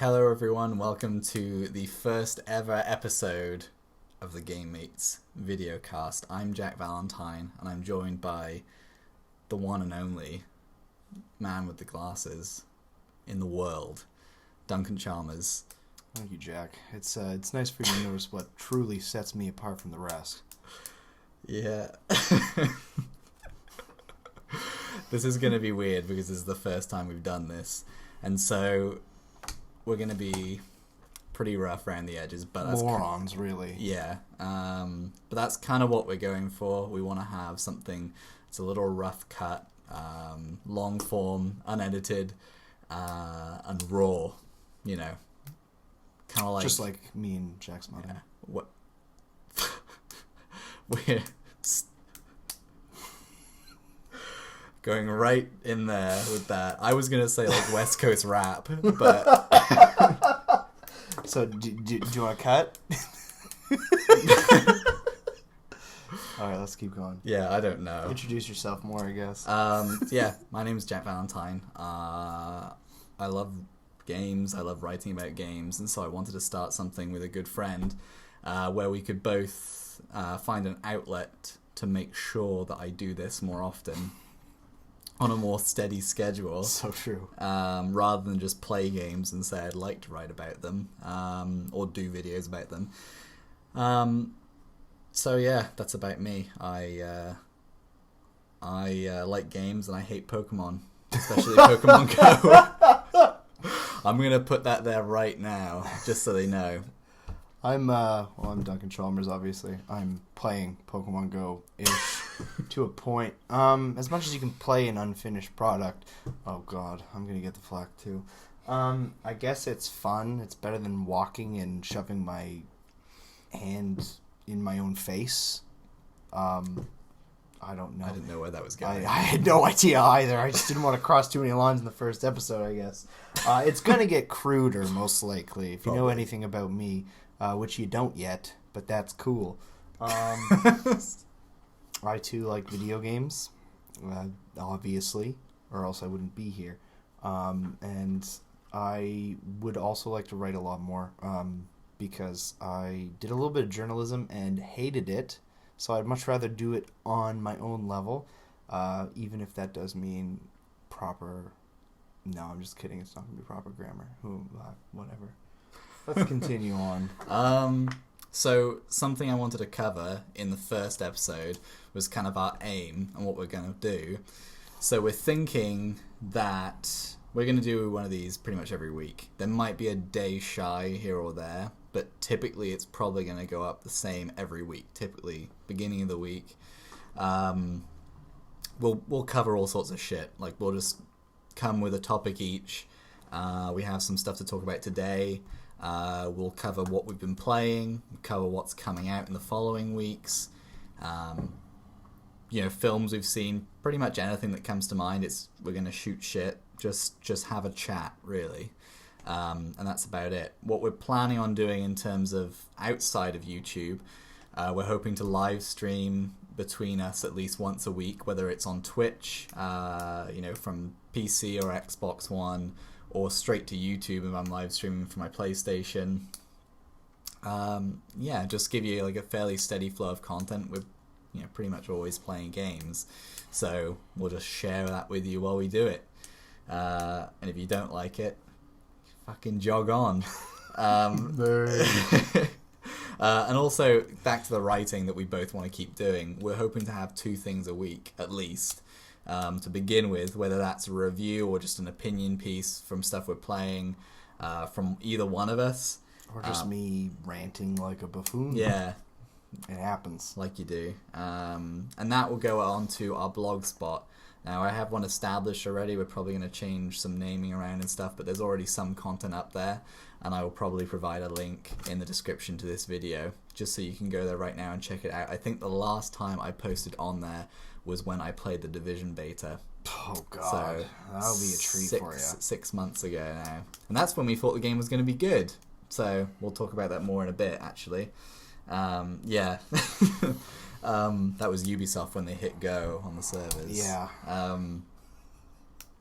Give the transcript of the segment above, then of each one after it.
Hello everyone, welcome to the first ever episode of the M8s videocast. I'm Jack Valentine and I'm joined by the one and only man with the glasses in the world, Duncan Chalmers. Thank you, Jack. It's nice for you to notice what truly sets me apart from the rest. Yeah. This is going to be weird because this is the first time we've done this. And so we're going to be pretty rough around the edges. But that's morons, really. Yeah. But that's kind of what we're going for. We want to have something that's a little rough cut, long form, unedited, and raw, you know. Kind of like... Just like me and Jack's mom. Yeah. What? We're going right in there with that. I was gonna say like West Coast rap, but so do you want to cut? All right, let's keep going. Yeah, I don't know. Introduce yourself more, I guess. Yeah, my name's Jack Valentine. I love games. I love writing about games, and so I wanted to start something with a good friend where we could both find an outlet to make sure that I do this more often on a more steady schedule. So true. Rather than just play games and say I'd like to write about them or do videos about them. So yeah, that's about me. I like games and I hate Pokemon, especially Pokemon Go. I'm gonna put that there right now, just so they know. I'm Duncan Chalmers, obviously. I'm playing Pokemon Go-ish to a point. As much as you can play an unfinished product. Oh god, I'm gonna get the flack too. I guess it's fun. It's better than walking and shoving my hand in my own face. I don't know. I didn't know where that was going. I had no idea either. I just didn't want to cross too many lines in the first episode, I guess. It's gonna get cruder, most likely. If you know anything about me. Which you don't yet, but that's cool. I too like video games, obviously, or else I wouldn't be here. And I would also like to write a lot more, because I did a little bit of journalism and hated it, so I'd much rather do it on my own level, even if that does mean proper... No, I'm just kidding, it's not going to be proper grammar. Whatever. Let's continue on. So something I wanted to cover in the first episode was kind of our aim and what we're going to do. So we're thinking that we're going to do one of these pretty much every week. There might be a day shy here or there, but typically it's probably going to go up the same every week. Typically, beginning of the week. We'll cover all sorts of shit. Like, we'll just come with a topic each. We have some stuff to talk about today. We'll cover what we've been playing, cover what's coming out in the following weeks, films we've seen, pretty much anything that comes to mind. We're going to shoot shit, just have a chat, really, and that's about it. What we're planning on doing in terms of outside of YouTube, we're hoping to live stream between us at least once a week, whether it's on Twitch, from PC or Xbox One, or straight to YouTube if I'm live streaming from my PlayStation. Just give you like a fairly steady flow of content. We're pretty much always playing games, so we'll just share that with you while we do it. And if you don't like it, fucking jog on. And also back to the writing that we both want to keep doing. We're hoping to have 2 things a week at least. To begin with, whether that's a review or just an opinion piece from stuff we're playing, from either one of us. Or just me ranting like a buffoon. Yeah. It happens. Like you do. And that will go on to our blog spot. Now, I have one established already. We're probably going to change some naming around and stuff, but there's already some content up there, and I will probably provide a link in the description to this video, just so you can go there right now and check it out. I think the last time I posted on there was when I played the Division beta. Oh god, so that'll be a treat for you. 6 months ago now. And that's when we thought the game was going to be good. So we'll talk about that more in a bit, actually. Yeah. That was Ubisoft when they hit go on the servers. Yeah.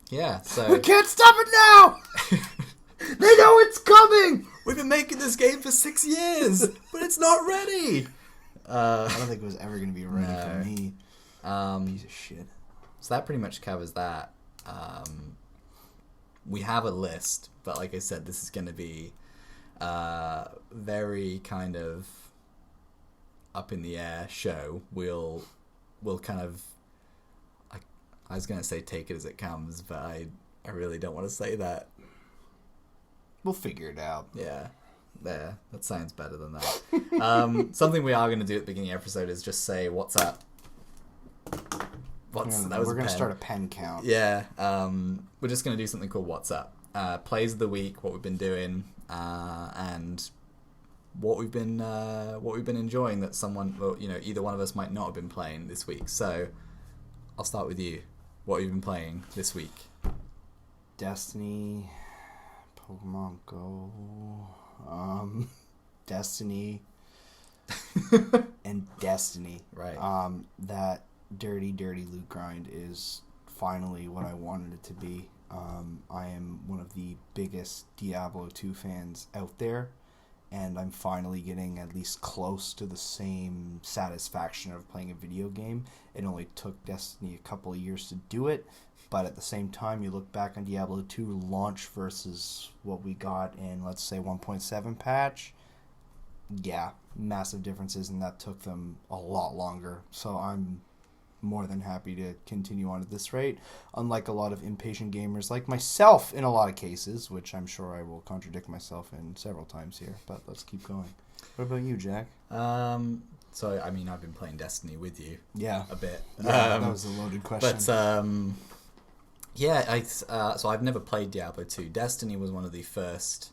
Yeah, so... We can't stop it now! They know it's coming! We've been making this game for 6 years, but it's not ready. I don't think it was ever going to be ready for me. Piece of shit. So that pretty much covers that. We have a list, but like I said, this is going to be very kind of up in the air show. We'll kind of... I was going to say take it as it comes, but I really don't want to say that. We'll figure it out. Yeah. There. That sounds better than that. Something we are going to do at the beginning of the episode is just say, what's up? We're going to start a pen count. Yeah. We're just going to do something called What's Up. Plays of the week, what we've been doing, and what we've been enjoying that someone, well, either one of us might not have been playing this week. So I'll start with you. What have you been playing this week? Destiny, Pokemon Go, Destiny, and Destiny. Right. That dirty loot grind is finally what I wanted it to be. I am one of the biggest Diablo 2 fans out there, and I'm finally getting at least close to the same satisfaction of playing a video game. It only took Destiny a couple of years to do it, but at the same time, you look back on Diablo 2 launch versus what we got in, let's say, 1.7 patch. Yeah, massive differences, and that took them a lot longer. So I'm more than happy to continue on at this rate, unlike a lot of impatient gamers like myself in a lot of cases, which I'm sure I will contradict myself in several times here, but let's keep going. What about you, Jack? So, I mean, I've been playing Destiny with you. Yeah. A bit. Yeah, that was a loaded question. But, yeah, so I've never played Diablo 2. Destiny was one of the first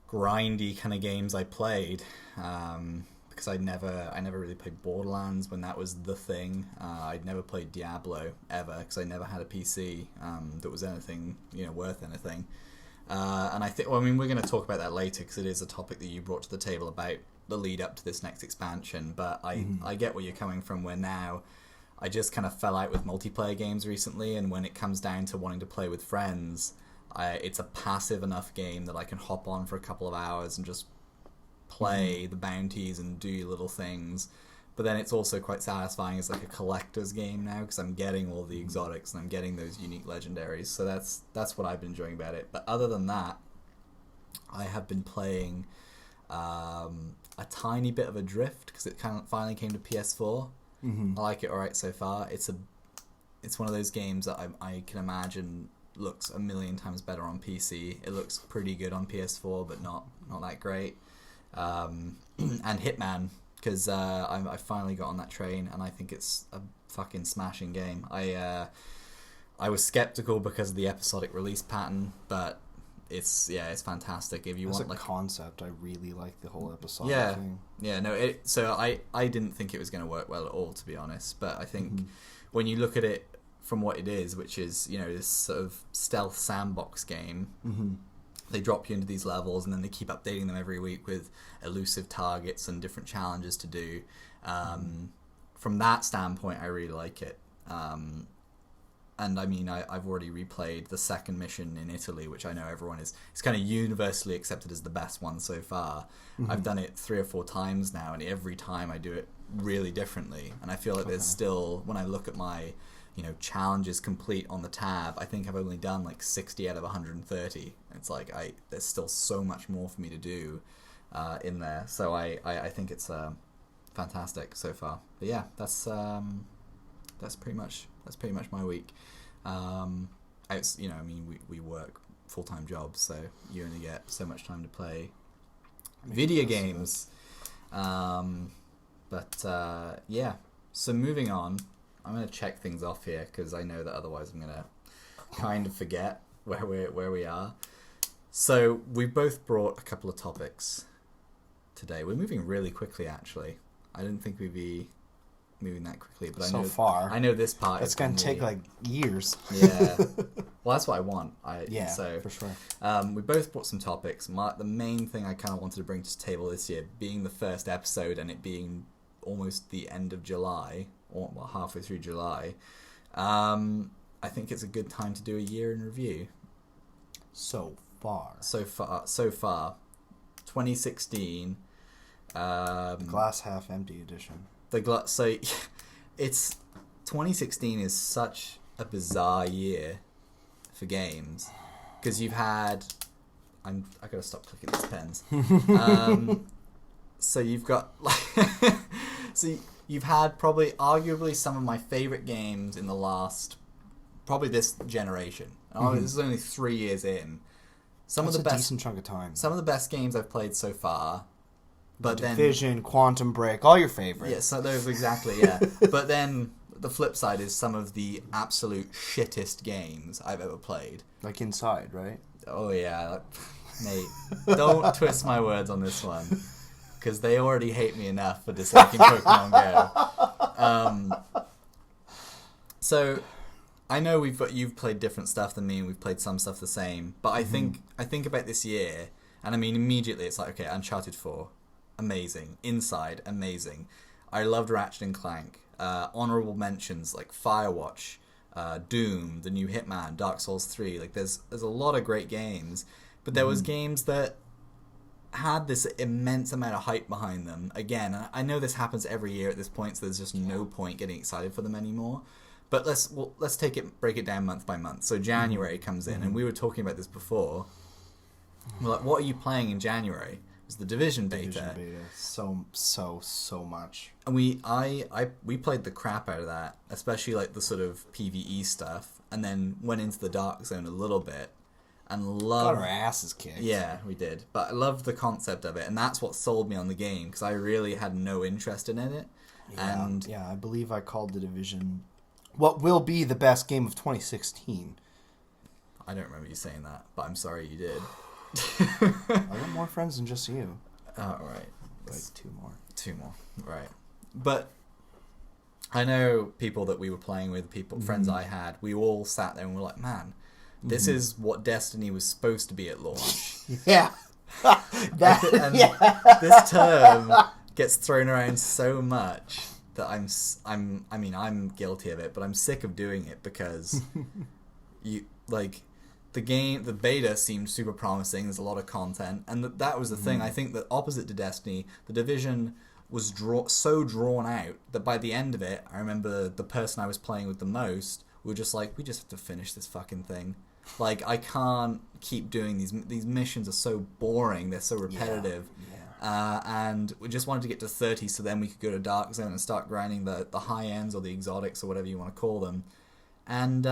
grindy kind of games I played, because I never really played Borderlands when that was the thing. I'd never played Diablo ever because I never had a PC that was anything, worth anything. And I think, we're going to talk about that later because it is a topic that you brought to the table about the lead up to this next expansion. But I get where you're coming from. Where now I just kind of fell out with multiplayer games recently, and when it comes down to wanting to play with friends, it's a passive enough game that I can hop on for a couple of hours and just play the bounties and do your little things. But then it's also quite satisfying as like a collector's game now because I'm getting all the exotics and I'm getting those unique legendaries. So that's what I've been enjoying about it. But other than that, I have been playing a tiny bit of Adrift because it kind of finally came to PS4. I like it alright so far. It's one of those games that I can imagine looks a million times better on PC. It looks pretty good on PS4, but not that great. And Hitman, because I finally got on that train, and I think it's a fucking smashing game. I was skeptical because of the episodic release pattern, but it's fantastic. If you As want a concept, I really like the whole episodic thing. Yeah, no. So I didn't think it was going to work well at all, to be honest. But I think when you look at it from what it is, which is this sort of stealth sandbox game. They drop you into these levels and then they keep updating them every week with elusive targets and different challenges to do. From that standpoint, I really like it. And I mean, I've already replayed the second mission in Italy, which I know everyone it's kind of universally accepted as the best one so far. I've done it 3 or 4 times now, and every time I do it really differently. And I feel like there's still, when I look at my challenges complete on the tab, I think I've only done like 60 out of 130. It's like there's still so much more for me to do in there. So I think it's fantastic so far. But yeah, that's pretty much my week. We work full-time jobs, so you only get so much time to play video games. Yeah. So moving on. I'm going to check things off here because I know that otherwise I'm going to kind of forget where we are. So we've both brought a couple of topics today. We're moving really quickly, actually. I didn't think we'd be moving that quickly, but I know this part. It's going to take like years. Yeah. Well, that's what I want. So for sure. We both brought some topics. The main thing I kind of wanted to bring to the table this year, being the first episode and it being almost the end of July, or halfway through July, I think it's a good time to do a year in review. So far. So far. 2016. Glass half empty edition. So it's 2016 is such a bizarre year for games because you've had I gotta stop clicking these pens. So you've got you've had probably arguably some of my favorite games in the last probably this generation. This is only 3 years in. That's a decent chunk of time. Some of the best games I've played so far. But Division, Quantum Break, all your favorites. Yeah, so those exactly, yeah. But then the flip side is some of the absolute shittest games I've ever played. Like Inside, right? Oh yeah, mate. Don't twist my words on this one, because they already hate me enough for disliking Pokemon Go. So I know you've played different stuff than me, and we've played some stuff the same. But I think about this year, and I mean immediately it's like, okay, Uncharted 4. Amazing. Inside, amazing. I loved Ratchet and Clank. Honorable mentions like Firewatch, Doom, the new Hitman, Dark Souls 3. Like there's a lot of great games, but there was games that had this immense amount of hype behind them. Again, I know this happens every year at this point, so there's just no point getting excited for them anymore. But let's break it down month by month. So January comes in, and we were talking about this before. We're like, what are you playing in January? Was the Division beta. So much. And we played the crap out of that, especially like the sort of PvE stuff, and then went into the Dark Zone a little bit and loved... Got our asses kicked. Yeah, we did. But I loved the concept of it, and that's what sold me on the game, because I really had no interest in it. Yeah, I believe I called the Division what will be the best game of 2016. I don't remember you saying that, but I'm sorry you did. I got more friends than just you. Oh, right. Like two more. Right. But I know people that we were playing with, friends I had, we all sat there and were like, man, this is what Destiny was supposed to be at launch. Yeah. This term gets thrown around so much that I'm guilty of it, but I'm sick of doing it because the beta seemed super promising. There's a lot of content, and that was the thing. I think that opposite to Destiny, the Division was so drawn out that by the end of it, I remember the person I was playing with the most, we were just like, we just have to finish this fucking thing. Like, I can't keep doing these missions are so boring. They're so repetitive. Yeah. And we just wanted to get to 30 so then we could go to Dark Zone and start grinding the high ends or the exotics or whatever you want to call them. And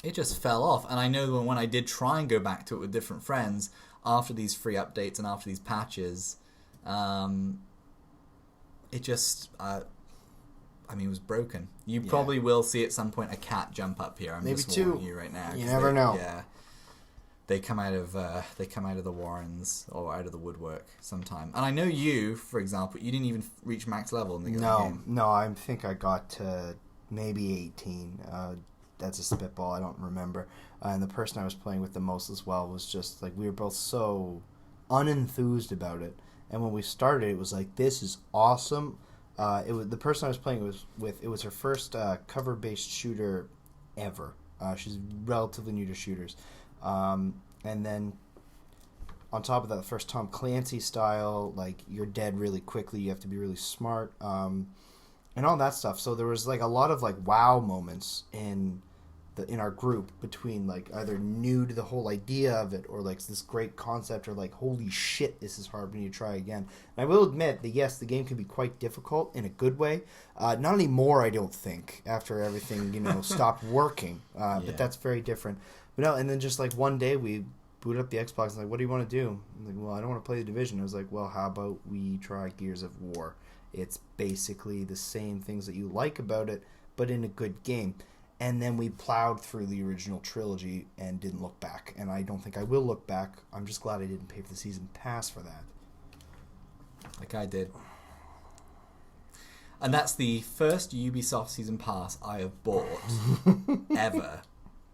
it just fell off. And I know that when I did try and go back to it with different friends after these free updates and after these patches, it just... it was broken. You probably will see at some point a cat jump up here. I'm Maybe just two. warning you right now. You never know. Yeah, they come out of the Warrens or out of the woodwork sometime. And I know you, for example, you didn't even reach max level in the game. No, I think I got to maybe 18. That's a spitball. I don't remember. And the person I was playing with the most as well was just like we were both so unenthused about it. And when we started, it was like, this is awesome. It was the person I was playing with. It was her first cover-based shooter ever. She's relatively new to shooters, and then on top of that, the first Tom Clancy style, like you're dead really quickly. You have to be really smart, and all that stuff. So there was like a lot of like wow moments in our group between like either new to the whole idea of it or like this great concept or like holy shit, this is hard, we need to try again. And I will admit that yes, the game can be quite difficult in a good way. Not anymore, I don't think, after everything stopped working. But that's very different. But no, and then just like one day we booted up the Xbox and like, what do you want to do? I'm like, well, I don't want to play the Division. I was like, well, how about we try Gears of War? It's basically the same things that you like about it, but in a good game. And then we plowed through the original trilogy and didn't look back. And I don't think I will look back. I'm just glad I didn't pay for the season pass for that. Like I did. And that's the first Ubisoft season pass I have bought ever.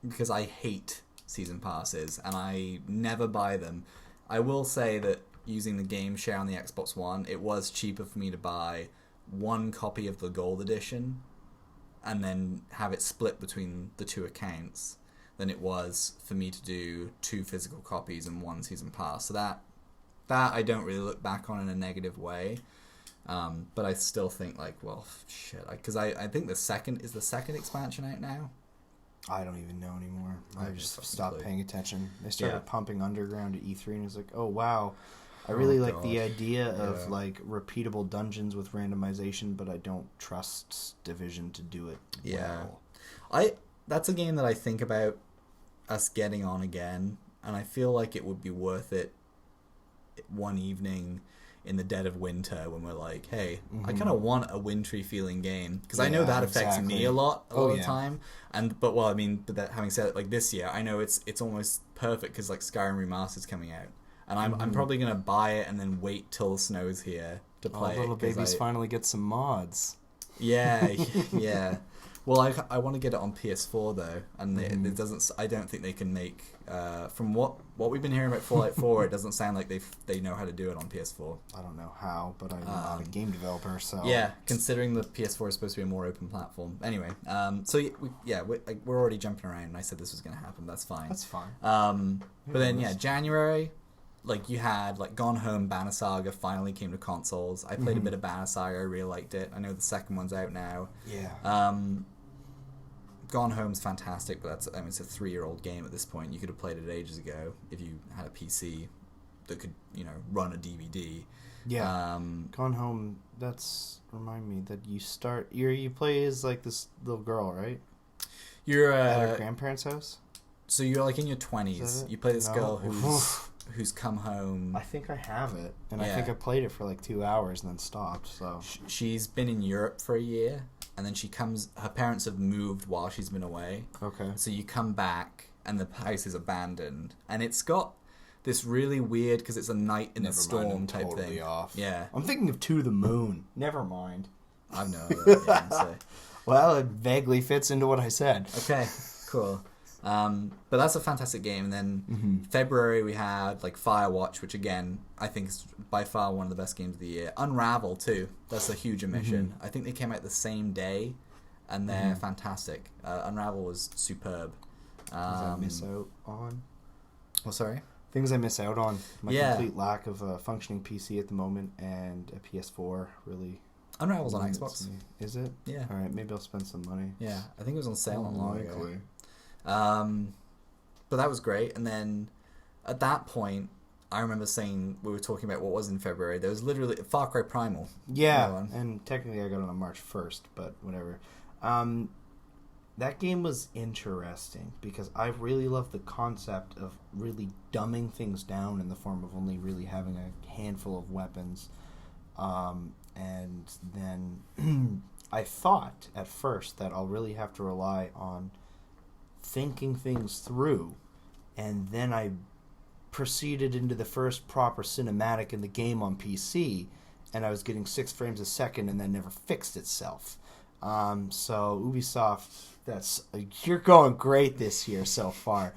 Because I hate season passes and I never buy them. I will say that using the game share on the Xbox One, it was cheaper for me to buy one copy of the Gold Edition and then have it split between the two accounts than it was for me to do 2 physical copies and 1 season pass. So that I don't really look back on in a negative way. But I still think like, well, shit, because I think the second expansion out now. I don't even know anymore. I just stopped clue. paying attention. They started pumping Underground at E3, and it was like, oh wow, I really like the idea of like repeatable dungeons with randomization, but I don't trust Division to do it well. That's a game that I think about us getting on again, and I feel like it would be worth it one evening in the dead of winter when we're like, hey, I kind of want a wintry feeling game, because I know that affects me a lot of the time. But that, having said it, like this year, I know it's almost perfect because like Skyrim Remastered's coming out, and I'm probably gonna buy it and then wait till the snow's here to play it. Little babies finally get some mods. Yeah, yeah. Well, I want to get it on PS4 though, and it doesn't. I don't think they can make. From what we've been hearing about Fallout 4, it doesn't sound like they know how to do it on PS4. I don't know how, but I'm not a game developer, so yeah. Considering the PS4 is supposed to be a more open platform. Anyway, we're already jumping around, and I said this was going to happen. That's fine. That's fine. But then January, like you had like Gone Home, Banner Saga finally came to consoles. I played a bit of Banner Saga. I really liked it. I know the second one's out now. Yeah. Gone Home's fantastic, but it's a 3-year-old game at this point. You could have played it ages ago if you had a PC that could, run a DVD. Yeah. Gone Home. Remind me that you play as like this little girl, right? You're at her grandparents' house. So you're like in your 20s. You play this girl who's come home. I think I have it, and I think I played it for like 2 hours and then stopped. So she's been in Europe for a year. And then her parents have moved while she's been away. Okay. So you come back, and the house is abandoned. And it's got this really weird, because it's a night in a storm type totally thing. Off. Yeah. I'm thinking of To the Moon. Never mind. I've no idea. So. Well, it vaguely fits into what I said. Okay, cool. But that's a fantastic game. And then February we had like Firewatch, which again I think is by far one of the best games of the year. Unravel too. That's a huge omission. I think they came out the same day, and they're fantastic. Unravel was superb. Things I miss out on. Well, sorry. Things I miss out on. My complete lack of a functioning PC at the moment and a PS4 really. Unravel's on Xbox. Is it? Yeah. All right, maybe I'll spend some money. Yeah, I think it was on sale not long ago. But that was great. And then at that point, I remember saying, we were talking about what was in February. There was literally Far Cry Primal. Yeah, and technically I got it on March 1st, but whatever. That game was interesting because I really love the concept of really dumbing things down in the form of only really having a handful of weapons. And then I thought at first that I'll really have to rely on thinking things through, and then I proceeded into the first proper cinematic in the game on PC, and I was getting 6 frames a second and then never fixed itself. So Ubisoft, you're going great this year so far.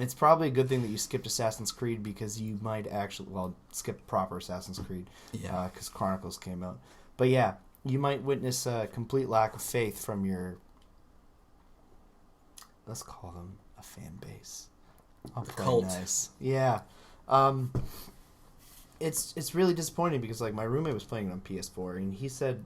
It's probably a good thing that you skipped Assassin's Creed, because you might actually skip proper Assassin's Creed because Chronicles came out. But yeah, you might witness a complete lack of faith from your, let's call them a fan base. Cult. Nice. Yeah. It's really disappointing because like my roommate was playing it on PS4 and he said,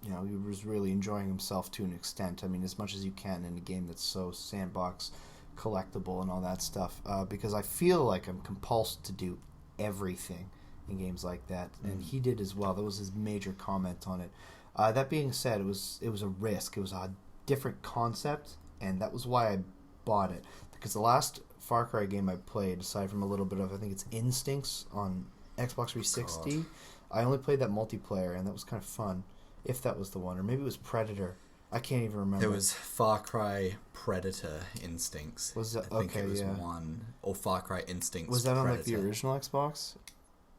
he was really enjoying himself to an extent. I mean, as much as you can in a game that's so sandbox collectible and all that stuff. Because I feel like I'm compulsed to do everything in games like that, and he did as well. That was his major comment on it. That being said, it was a risk. It was a different concept, and that was why I bought it. Because the last Far Cry game I played, aside from a little bit of, I think it's Instincts on Xbox 360, I only played that multiplayer, and that was kind of fun. If that was the one, or maybe it was Predator. I can't even remember. There was Far Cry Predator Instincts. Was that I think it was one, or Far Cry Instincts. Was that on Predator. like the original Xbox,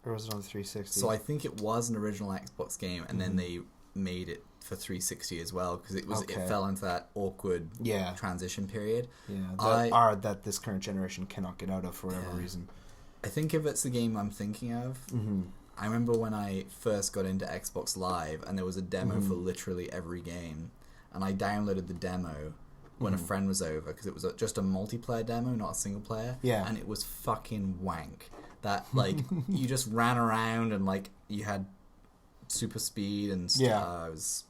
or was it on the 360? So I think it was an original Xbox game, and then they made it for 360 as well, because it fell into that awkward transition period. Yeah, that this current generation cannot get out of for whatever reason. I think if it's the game I'm thinking of. I remember when I first got into Xbox Live, and there was a demo for literally every game, and I downloaded the demo, when a friend was over, because it was just a multiplayer demo, not a single player. Yeah. And it was fucking wank. That, like, you just ran around and, like, you had super speed and stuff. Yeah. It was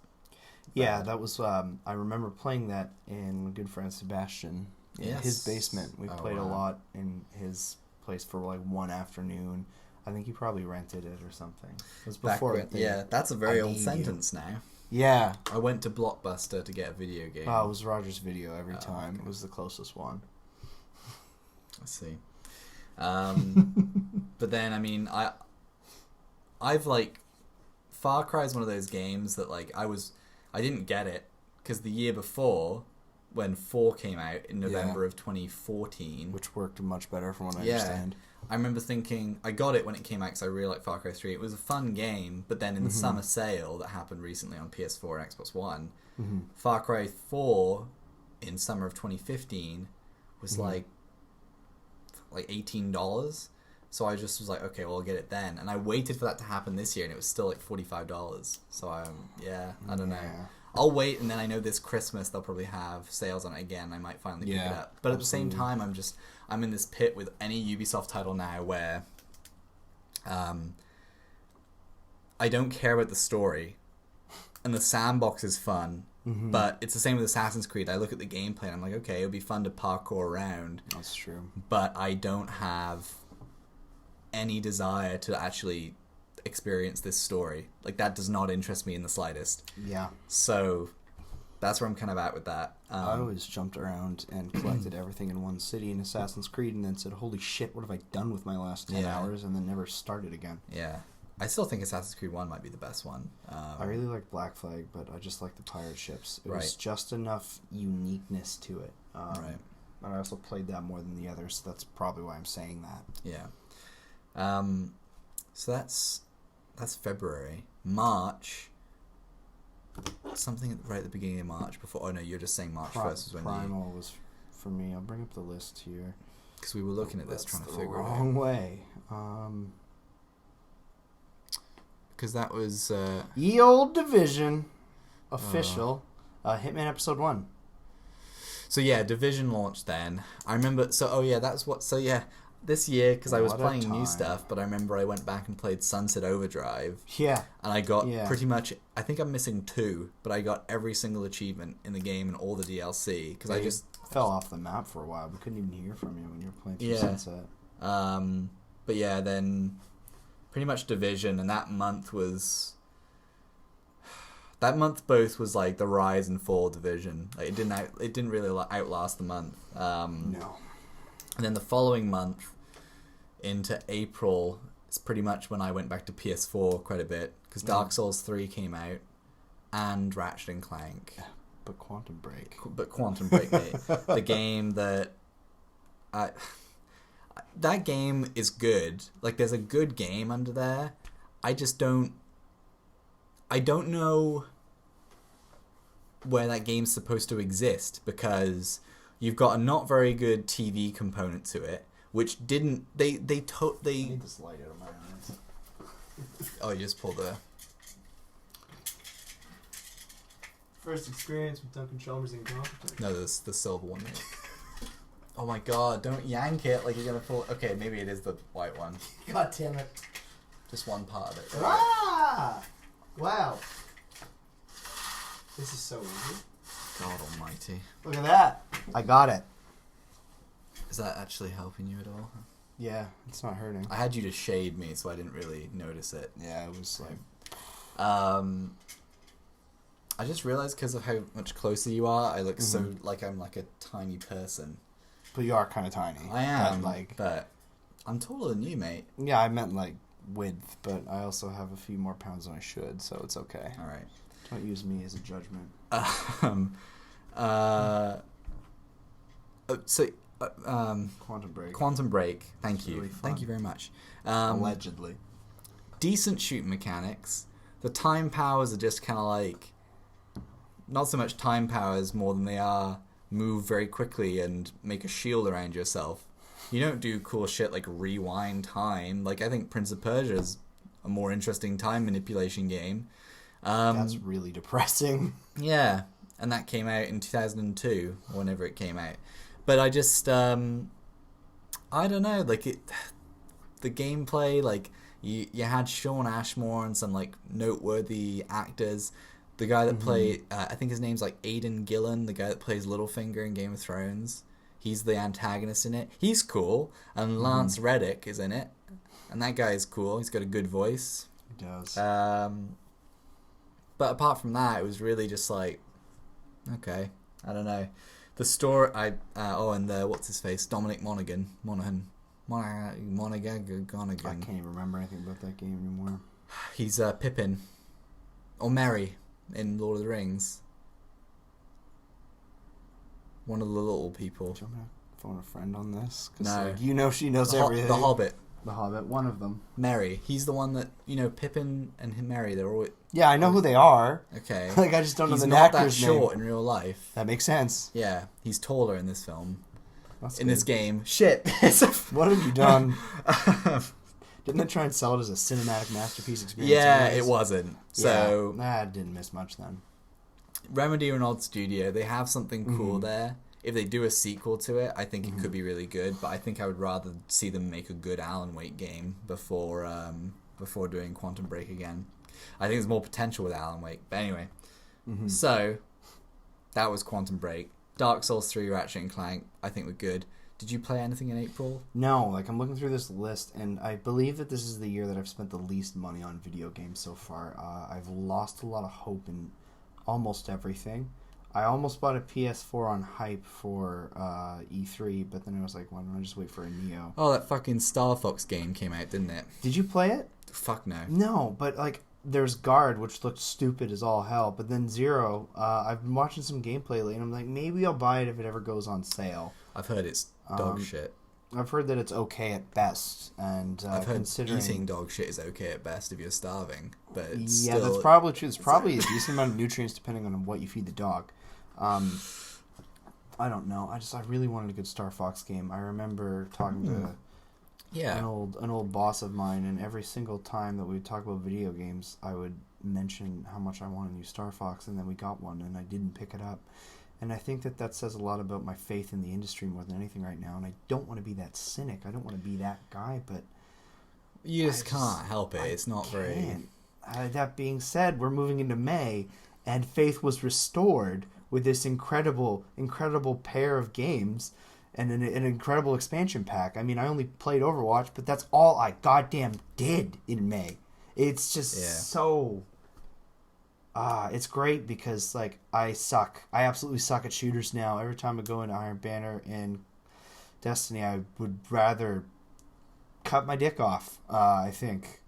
Yeah, that was, I remember playing that in good friend Sebastian. In his basement. We played a lot in his place for, like, one afternoon. I think he probably rented it or something. It was before that's a very old sentence now. Yeah. I went to Blockbuster to get a video game. Oh, it was Roger's Video every time. Okay. It was the closest one. I see. But then, I mean, I've, like, Far Cry is one of those games that, like, I didn't get it, because the year before, when 4 came out in November of 2014... Which worked much better from what I understand. I remember thinking, I got it when it came out because I really liked Far Cry 3. It was a fun game, but then in the summer sale that happened recently on PS4 and Xbox One, Far Cry 4 in summer of 2015 was like $18. So I just was like, okay, well, I'll get it then. And I waited for that to happen this year, and it was still like $45. So I don't know. I'll wait, and then I know this Christmas they'll probably have sales on it again. I might finally pick it up. But at the same time, I'm in this pit with any Ubisoft title now where I don't care about the story, and the sandbox is fun, but it's the same with Assassin's Creed. I look at the gameplay and I'm like, okay, it would be fun to parkour around. That's true. But I don't have any desire to actually experience this story. Like, that does not interest me in the slightest. Yeah. So that's where I'm kind of at with that. I always jumped around and collected everything in one city in Assassin's Creed and then said, holy shit, what have I done with my last 10 hours? And then never started again. Yeah. I still think Assassin's Creed 1 might be the best one. I really like Black Flag, but I just like the pirate ships. It was just enough uniqueness to it. Right. And I also played that more than the others, so that's probably why I'm saying that. Yeah. So that's February. March, something right at the beginning of March before... Oh, no, you're just saying March 1st was when Primal was for me. I'll bring up the list here. Because we were looking at this, trying to figure it out. Wrong way. Because that was... Ye Old Division official. Hitman Episode 1. So, yeah, Division launched then. I remember... So, that's what... So, yeah... This year, because I was playing new stuff, but I remember I went back and played Sunset Overdrive. Yeah. And I got pretty much... I think I'm missing 2, but I got every single achievement in the game and all the DLC, because I just... fell off the map for a while. We couldn't even hear from you when you were playing through Sunset. But yeah, then pretty much Division, and that month was... That month both was like the rise and fall Division. Like, it didn't really outlast the month. No. And then the following month, into April, is pretty much when I went back to PS4 quite a bit, because Dark Souls 3 came out, and Ratchet and Clank. But Quantum Break. Mate. The game that... that game is good. Like, there's a good game under there. I just don't... I don't know where that game's supposed to exist, because... You've got a not very good TV component to it, which didn't... They I need this light out of my eyes. Oh, you just pulled the... First experience with Duncan Chalmers in competition. No, there's the silver one. Oh my god, don't yank it like you're going to pull... Okay, maybe it is the white one. God damn it. Just one part of it. Ah! Wow. This is so easy. God almighty. Look at that. I got it. Is that actually helping you at all? Yeah, it's not hurting. I had you to shade me, so I didn't really notice it. Yeah, it was like... I just realized because of how much closer you are, I look so like I'm like a tiny person. But you are kind of tiny. I am, but I'm taller than you, mate. Yeah, I meant like width, but I also have a few more pounds than I should, so it's okay. All right. Don't use me as a judgment. Quantum Break. Thank you. Really Thank you very much. Allegedly. Decent shooting mechanics. The time powers are just kind of like... Not so much time powers more than they are move very quickly and make a shield around yourself. You don't do cool shit like rewind time. Like, I think Prince of Persia is a more interesting time manipulation game. That's really depressing. Yeah. and that came out in 2002, or whenever it came out. But I just, I don't know, like the gameplay, like you had Sean Ashmore and some like noteworthy actors. The guy that played, I think his name's like Aidan Gillen, the guy that plays Littlefinger in Game of Thrones. He's the antagonist in it. He's cool, and Lance Reddick is in it, and that guy is cool. He's got a good voice. He does. But apart from that, it was really just like, okay, I don't know. The story, and what's his face, Dominic Monaghan. I can't even remember anything about that game anymore. He's Pippin, or Merry in Lord of the Rings. One of the little people. Do you want me to phone a friend on this? No. Like, you know she knows everything. The Hobbit. The Hobbit, one of them. Merry. He's the one that, Pippin and Merry, they're always... Yeah, I know who they are. Okay. Like, I just don't know the He's actor's not that name. short in real life. That makes sense. Yeah, he's taller in this film. That's in good. this game. Shit. What have you done? Didn't they try and sell it as a cinematic masterpiece experience? Yeah, it wasn't. So... I didn't miss much then. Remedy are an odd studio. They have something cool there. If they do a sequel to it, I think it could be really good. But I think I would rather see them make a good Alan Wake game before doing Quantum Break again. I think there's more potential with Alan Wake. But anyway, so that was Quantum Break. Dark Souls 3, Ratchet and Clank, I think were good. Did you play anything in April? No, like I'm looking through this list, and I believe that this is the year that I've spent the least money on video games so far. I've lost a lot of hope in almost everything. I almost bought a PS4 on hype for E3, but then I was like, why don't I just wait for a Neo? Oh, that fucking Star Fox game came out, didn't it? Did you play it? Fuck no. No, but like there's Guard, which looked stupid as all hell, but then Zero, I've been watching some gameplay lately, and I'm like, maybe I'll buy it if it ever goes on sale. I've heard it's dog shit. I've heard that it's okay at best, and I've heard considering eating dog shit is okay at best if you're starving, but it's yeah, still... that's probably true. There's probably a decent amount of nutrients depending on what you feed the dog. I don't know. I really wanted a good Star Fox game. I remember talking to an old boss of mine, and every single time that we would talk about video games, I would mention how much I wanted a new Star Fox, and then we got one, and I didn't pick it up. And I think that says a lot about my faith in the industry more than anything right now. And I don't want to be that cynic. I don't want to be that guy, but you just can't help it. It's not very... that being said, we're moving into May, and faith was restored with this incredible pair of games and an incredible expansion pack. I mean, I only played Overwatch, but that's all I goddamn did in May. It's just so... it's great because, like, I suck. I absolutely suck at shooters now. Every time I go into Iron Banner and Destiny, I would rather cut my dick off, I think.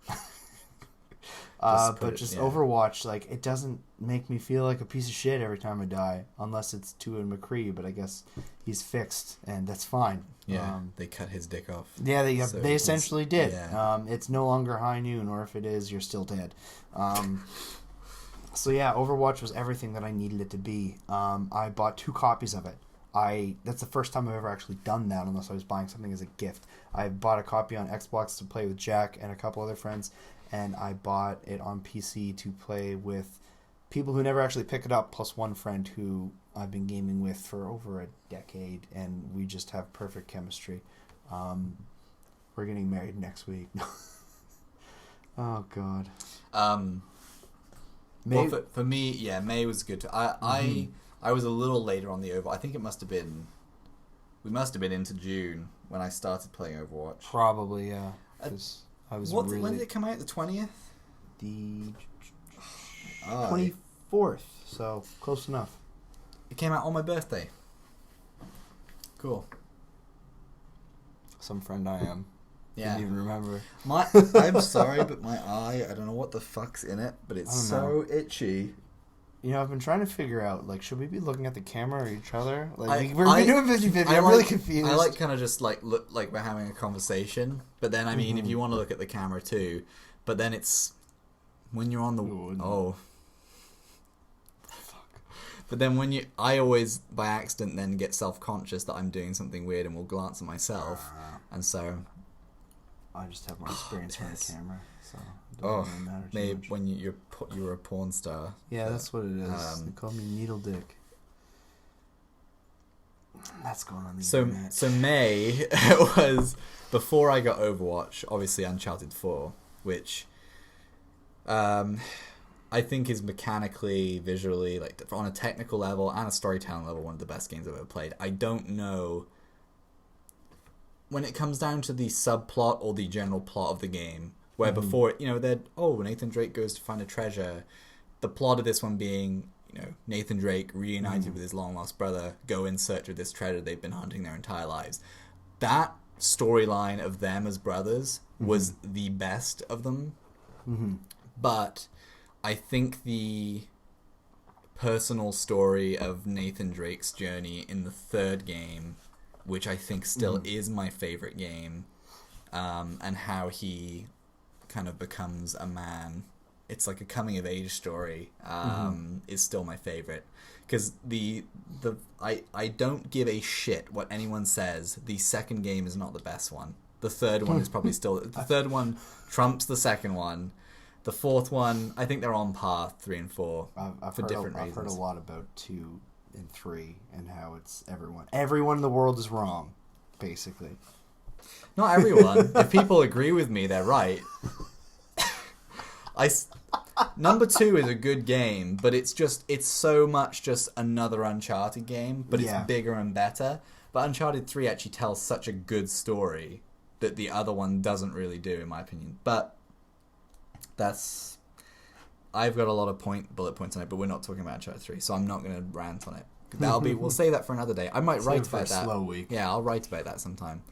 But Overwatch, like, it doesn't make me feel like a piece of shit every time I die, unless it's Tua McCree, but I guess he's fixed, and that's fine. Yeah, they cut his dick off. Yeah, they essentially did. Yeah. It's no longer high noon, or if it is, you're still dead. So yeah, Overwatch was everything that I needed it to be. I bought 2 copies of it. That's the first time I've ever actually done that, unless I was buying something as a gift. I bought a copy on Xbox to play with Jack and a couple other friends, and I bought it on PC to play with people who never actually pick it up, plus one friend who I've been gaming with for over a decade, and we just have perfect chemistry. We're getting married next week. Oh, God. May... Well, for me, yeah, May was good. I was a little later on the Overwatch. I think we must have been into June when I started playing Overwatch. Probably, yeah. I was when did it come out? The 20th? The 24th, so close enough. It came out on my birthday. Cool. Some friend I am. Yeah. Didn't even remember. I'm sorry, but my eye, I don't know what the fuck's in it, but it's so itchy. You know, I've been trying to figure out, like, should we be looking at the camera or each other? Like, we're doing 50-50. I'm really confused. I like kind of just, like, look like we're having a conversation. But then, I mean, if you want to look at the camera too, but then it's when you're on the... Oh. Fuck. But then I always, by accident, then get self-conscious that I'm doing something weird and will glance at myself. And so... I just have more experience on the camera, so it doesn't really matter too maybe much. When you're a porn star. Yeah, that's what it is. They call me Needle Dick. That's going on the internet. So May was before I got Overwatch, obviously Uncharted 4, which I think is mechanically, visually, like on a technical level and a storytelling level, one of the best games I've ever played. I don't know, when it comes down to the subplot or the general plot of the game, where before, Nathan Drake goes to find a treasure. The plot of this one being, Nathan Drake reunited with his long-lost brother, go in search of this treasure they've been hunting their entire lives. That storyline of them as brothers was the best of them. But I think the personal story of Nathan Drake's journey in the third game, which I think still is my favorite game, and how he kind of becomes a man, it's like a coming of age story, is still my favorite. Because I don't give a shit what anyone says. The second game is not the best one. The third one is probably still... The third one trumps the second one. The fourth one, I think they're on par, 3 and 4, for different reasons. I've heard a lot about 2 and 3 and how it's everyone in the world is wrong, basically. Not everyone. If people agree with me, they're right. Number 2 is a good game, but it's so much just another Uncharted game, but it's bigger and better. But Uncharted 3 actually tells such a good story that the other one doesn't really do, in my opinion. But I've got a lot of bullet points on it, but we're not talking about Uncharted 3, so I'm not going to rant on it. We'll save that for another day. I might write about that. Slow week. Yeah, I'll write about that sometime.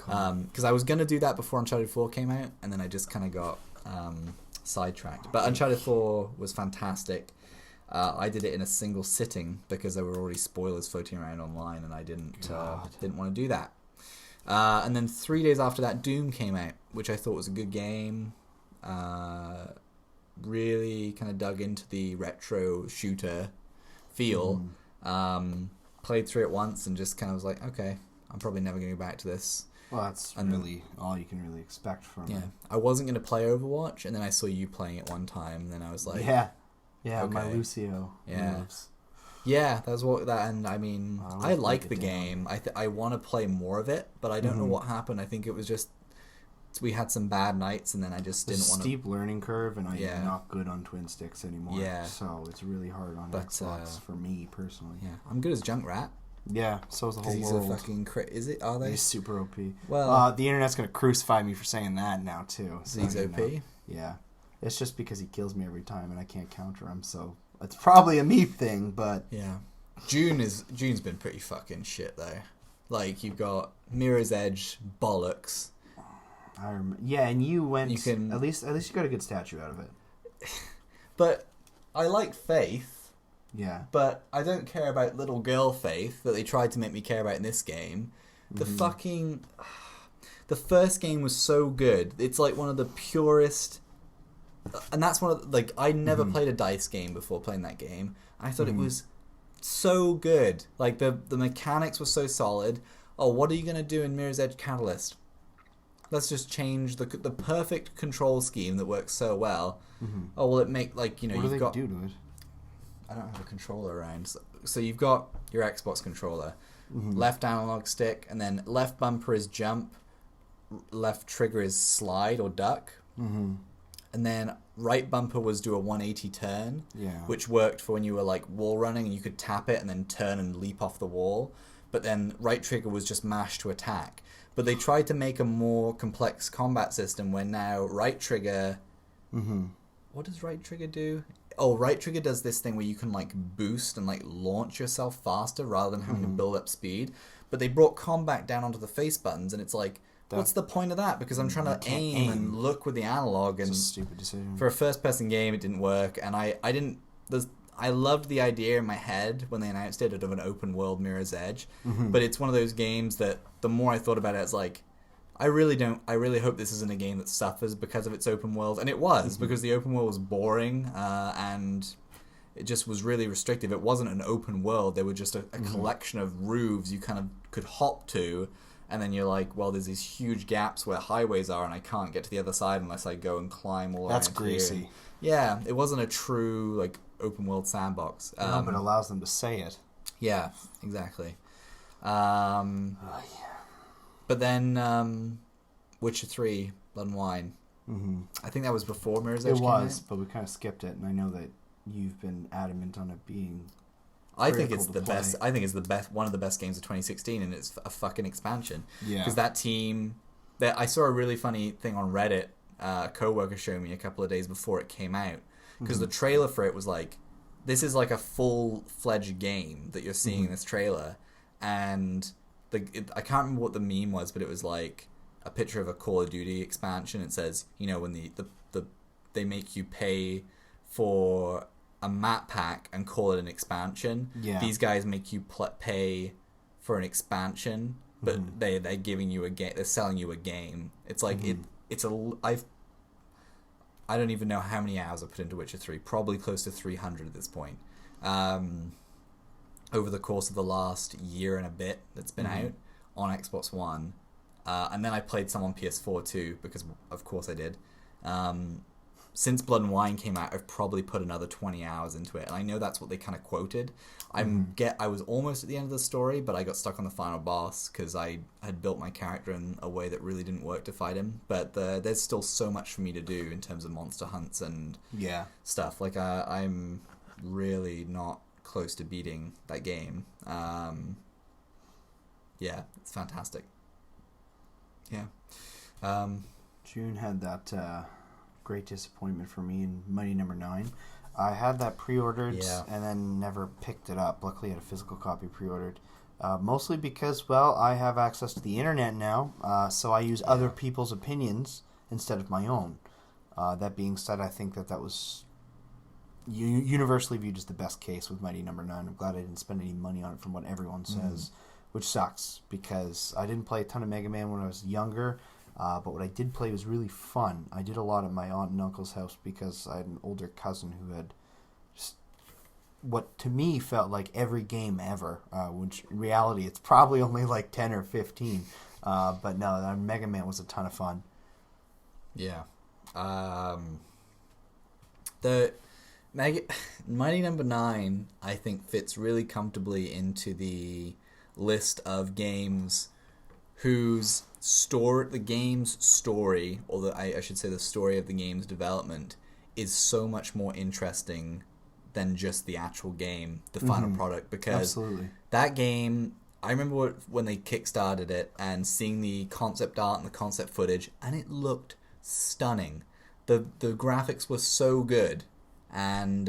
Because I was going to do that before Uncharted 4 came out, and then I just kind of got sidetracked. But Uncharted 4 was fantastic. I did it in a single sitting because there were already spoilers floating around online, and I didn't want to do that. And then 3 days after that, Doom came out, which I thought was a good game. Really kind of dug into the retro shooter feel. Played through it once and just kind of was like, okay, I'm probably never going to go back to this. Well, that's really all you can really expect from it. I wasn't going to play Overwatch, and then I saw you playing it one time, and then I was like... Yeah, okay. My Lucio moves. Yeah, that's what that, and I mean, I like the game. I want to play more of it, but I don't know what happened. I think it was just... We had some bad nights, and then I just didn't want to... steep learning curve, and I'm not good on twin sticks anymore. Yeah. So it's really hard on Xbox for me, personally. Yeah, I'm good as Junkrat. Yeah, so is the whole world. He's a fucking... Is it? Are they? He's super OP. Well... the internet's going to crucify me for saying that now, too. So he's OP? Yeah. It's just because he kills me every time, and I can't counter him, so... It's probably a me thing, but... Yeah. June's been pretty fucking shit, though. Like, you've got Mirror's Edge bollocks... Yeah, and you went. At least you got a good statue out of it. But I like Faith. Yeah. But I don't care about little girl Faith that they tried to make me care about in this game. The first game was so good. It's like one of the purest. And that's one of I never played a dice game before playing that game. I thought it was so good. Like the mechanics were so solid. Oh, what are you gonna do in Mirror's Edge Catalyst? Let's just change the perfect control scheme that works so well. Oh, will it make what do they do to it? I don't have a controller around. So you've got your Xbox controller, left analog stick, and then left bumper is jump, left trigger is slide or duck, and then right bumper was do a 180 turn, which worked for when you were wall running and you could tap it and then turn and leap off the wall. But then right trigger was just mash to attack. But they tried to make a more complex combat system where now right trigger... What does right trigger do? Oh, right trigger does this thing where you can boost and launch yourself faster rather than having to build up speed. But they brought combat down onto the face buttons, and it's what's the point of that? Because I'm trying to aim and look with the analog. And it's a stupid decision. For a first-person game, it didn't work, and I didn't... I loved the idea in my head when they announced it of an open world Mirror's Edge, but it's one of those games that the more I thought about it, it's I really hope this isn't a game that suffers because of its open world, and it was, because the open world was boring, and it just was really restrictive. It wasn't an open world, there were just a collection of roofs you kind of could hop to, and then you're well, there's these huge gaps where highways are, and I can't get to the other side unless I go and climb all around. That's greasy. Yeah, it wasn't a true open world sandbox. No, but it allows them to say it. Yeah, exactly. But then Witcher 3, Blood and Wine. Mm-hmm. I think that was before Mirror's Edge It was, came out. but we kind of skipped it, and I know that you've been adamant on it being. I think it's the best. I think it's the best. One of the best games of 2016, and it's a fucking expansion. Yeah. Because that team. I saw a really funny thing on Reddit. A coworker showed me a couple of days before it came out. Because the trailer for it was like, this is like a full-fledged game that you're seeing in this trailer, and I can't remember what the meme was, but it was like a picture of a Call of Duty expansion. It says, when they make you pay for a map pack and call it an expansion. Yeah. These guys make you pay for an expansion, but they're giving you a game. They're selling you a game. It's like I don't even know how many hours I put into Witcher 3. Probably close to 300 at this point. Over the course of the last year and a bit that's been out on Xbox One. And then I played some on PS4 too, because of course I did. Since Blood and Wine came out, I've probably put another 20 hours into it. And I know that's what they kind of quoted. I was almost at the end of the story, but I got stuck on the final boss because I had built my character in a way that really didn't work to fight him. But there's still so much for me to do in terms of monster hunts and stuff. Like, I'm really not close to beating that game. It's fantastic. Yeah. June had that great disappointment for me in Mighty Number 9. I had that pre-ordered and then never picked it up. Luckily, I had a physical copy pre-ordered. Mostly because, I have access to the internet now, so I use other people's opinions instead of my own. That being said, I think that was universally viewed as the best case with Mighty Number 9. I'm glad I didn't spend any money on it from what everyone says, which sucks because I didn't play a ton of Mega Man when I was younger. But what I did play was really fun. I did a lot at my aunt and uncle's house because I had an older cousin who had just what to me felt like every game ever, which in reality it's probably only like 10 or 15. But no, Mega Man was a ton of fun. Yeah. The Mighty Number 9, I think, fits really comfortably into the list of games whose the game's story, or I should say the story of the game's development, is so much more interesting than just the actual game, the final product. Because that game, I remember when they kickstarted it and seeing the concept art and the concept footage, and it looked stunning. The graphics were so good, and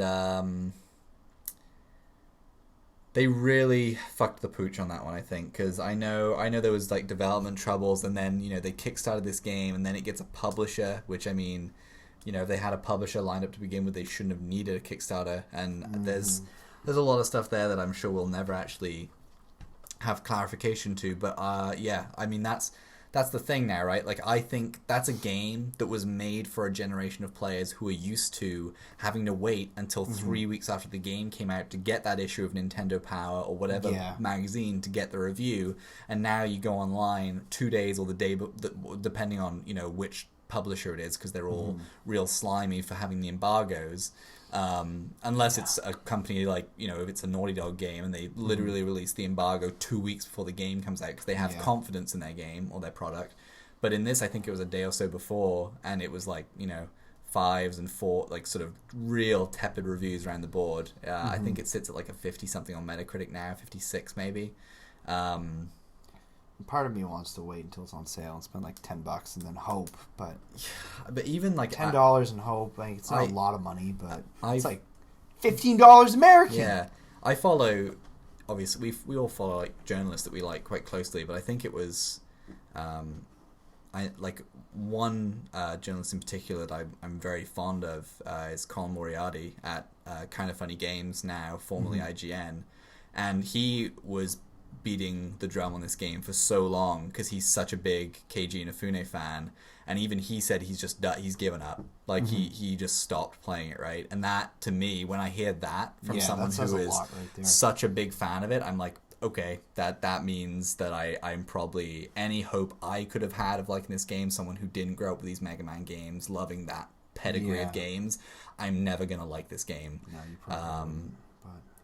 they really fucked the pooch on that one, I think, because I know there was like development troubles, and then they kickstarted this game, and then it gets a publisher, which I mean, if they had a publisher lined up to begin with, they shouldn't have needed a Kickstarter, and there's a lot of stuff there that I'm sure we'll never actually have clarification to, but I mean that's the thing now, right? Like, I think that's a game that was made for a generation of players who are used to having to wait until 3 weeks after the game came out to get that issue of Nintendo Power or whatever magazine to get the review. And now you go online 2 days or the day, depending on, which publisher it is, because they're all real slimy for having the embargoes. Unless it's a company like, if it's a Naughty Dog game and they literally release the embargo 2 weeks before the game comes out because they have confidence in their game or their product. But in this, I think it was a day or so before, and it was like, 5s and 4, like sort of real tepid reviews around the board. I think it sits at like a 50-something on Metacritic now, 56 maybe. Part of me wants to wait until it's on sale and spend like $10 and then hope, but even like $10 and hope, like, it's not a lot of money, but it's like $15 American. Yeah, I follow. Obviously, we all follow like journalists that we like quite closely, but I think it was, I like one journalist in particular that I'm very fond of is Colin Moriarty at Kind of Funny Games, now formerly IGN, and he was beating the drum on this game for so long because he's such a big Keiji Inafune fan, and even he said he's given up, like he just stopped playing it, right? And that, to me, when I hear that from someone who is such a big fan of it, I'm like, okay, that means that I'm probably, any hope I could have had of liking this game, someone who didn't grow up with these Mega Man games, loving that pedigree of games, I'm never gonna like this game. No, you probably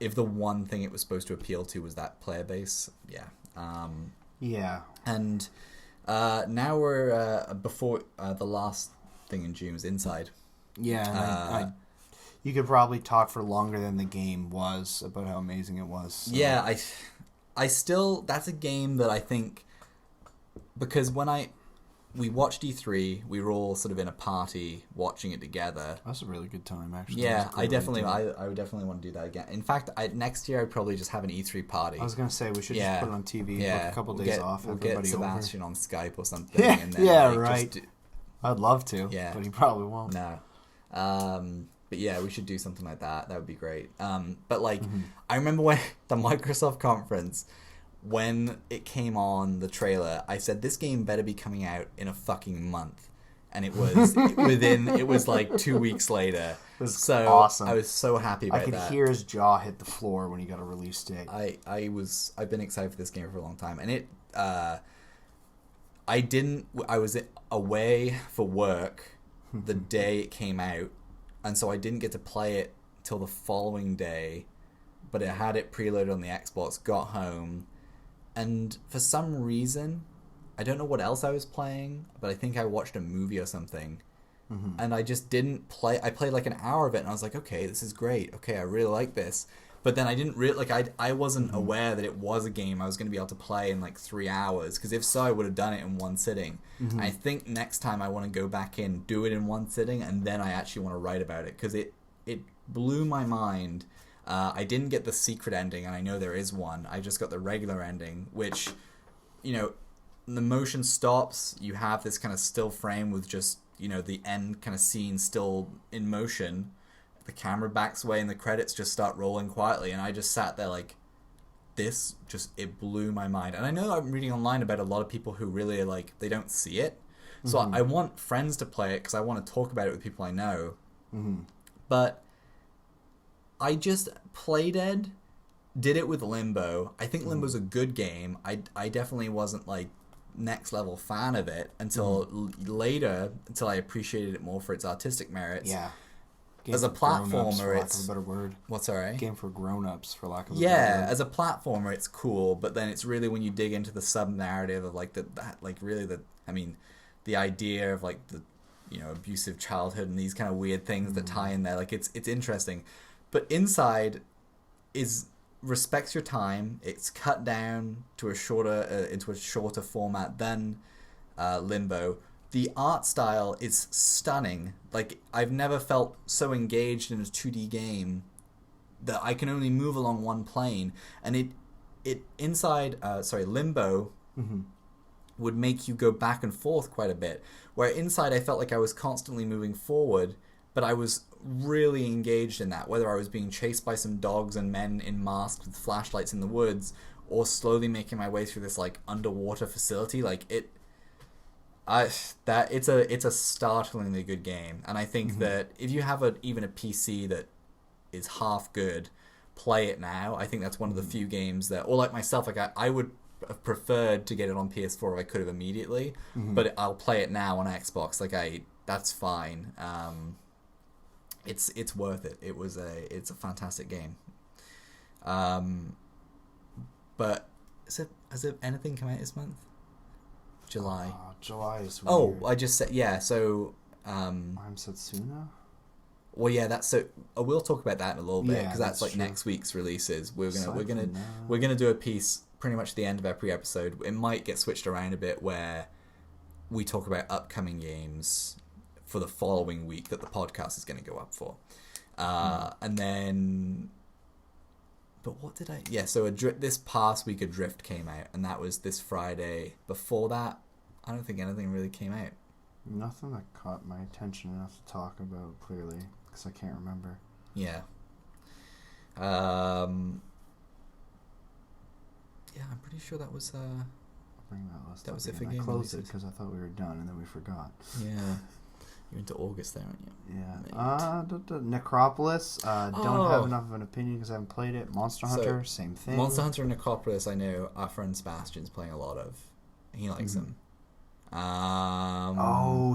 if the one thing it was supposed to appeal to was that player base, Yeah. And now we're before the last thing in June was Inside. Yeah, and you could probably talk for longer than the game was about how amazing it was. So. Yeah, I still, that's a game that I think, because when we watched E3, we were all sort of in a party watching it together. That's a really good time, actually. Yeah, I would definitely want to do that again. In fact, next year I'd probably just have an E3 party. I was going to say, we should just put it on TV, book a couple days off. We'll get Sebastian on Skype or something. Yeah, and then, right. I'd love to, but he probably won't. No. But yeah, we should do something like that. That would be great. But like, I remember when the Microsoft conference, when it came on the trailer, I said, this game better be coming out in a fucking month. And it was it was like 2 weeks later. It was so awesome. I was so happy about that. I could hear his jaw hit the floor when he got a release date. I've been excited for this game for a long time. And it, I was away for work the day it came out. And so I didn't get to play it till the following day. But I had it preloaded on the Xbox, got home. And for some reason, I don't know what else I was playing, but I think I watched a movie or something. And I just didn't play. I played like an hour of it, and I was like, okay, this is great. Okay, I really like this. But then I didn't really, I wasn't aware that it was a game I was going to be able to play in like 3 hours. Because if so, I would have done it in one sitting. I think next time I want to go back in, do it in one sitting, and then I actually want to write about it. Because it blew my mind. I didn't get the secret ending, and I know there is one. I just got the regular ending, which, you know, the motion stops. You have this kind of still frame with just, you know, the end kind of scene still in motion. The camera backs away and the credits just start rolling quietly, and I just sat there like, this just, it blew my mind. And I know I'm reading online about a lot of people who really like, they don't see it. So I want friends to play it because I want to talk about it with people I know. But I just played it, did it with Limbo. I think Limbo's a good game. I definitely wasn't like next level fan of it until later, until I appreciated it more for its artistic merits. Yeah. Game as a platformer, for lack of a better word. What's alright? Game for grown-ups, for lack of a better word. Yeah, as a platformer, it's cool, but then it's really when you dig into the sub-narrative of like the idea of like the, you know, abusive childhood and these kind of weird things that tie in there. Like it's interesting, but Inside respects your time. It's cut down to into a shorter format than Limbo. The art style is stunning. Like, I've never felt so engaged in a 2D game that I can only move along one plane. And Limbo would make you go back and forth quite a bit. Where Inside, I felt like I was constantly moving forward, but I was really engaged in that. Whether I was being chased by some dogs and men in masks with flashlights in the woods, or slowly making my way through this, like, underwater facility, like, it's a startlingly good game, and I think that if you have even a PC that is half good, play it now. I think that's one of the few games that, or like myself, like I would have preferred to get it on PS4 if I could have immediately, but I'll play it now on Xbox. That's fine. It's worth it. It's a fantastic game. But has anything come out this month? July. July is weird. Oh, I just said, yeah, so... I'm Setsuna? Well, yeah, that's so... we'll talk about that in a little bit, because that's like true. Next week's releases. We're gonna do a piece pretty much at the end of every episode. It might get switched around a bit where we talk about upcoming games for the following week that the podcast is going to go up for. And then... But what did I... Yeah, so this past week Adrift came out, and that was this Friday. Before that, I don't think anything really came out. Nothing that caught my attention enough to talk about, clearly, because I can't remember. Yeah. Yeah, I'm pretty sure that was... I'll bring that list that was it for again. game I closed releases. it because I thought we were done, and then we forgot. Yeah. You're into August there, aren't you? Yeah. Necropolis. Don't have enough of an opinion because I haven't played it. Monster Hunter, same thing. Monster Hunter and Necropolis, I know our friend Sebastian's playing a lot of. He likes them.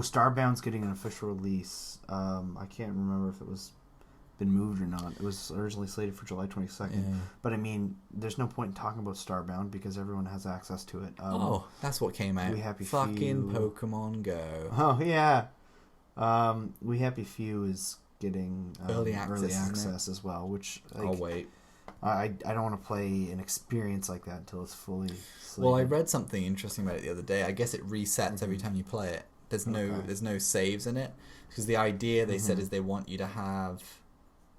Starbound's getting an official release. I can't remember if it was been moved or not. It was originally slated for July 22nd. Yeah. But I mean, there's no point in talking about Starbound because everyone has access to it. That's what came out. We Happy Fucking Few. Pokemon Go. Oh, yeah. We Happy Few is getting early access as well, which I'll wait. I don't want to play an experience like that until it's fully slated. Well, I read something interesting about it the other day. I guess it resets every time you play it. There's no saves in it because the idea they said is they want you to have.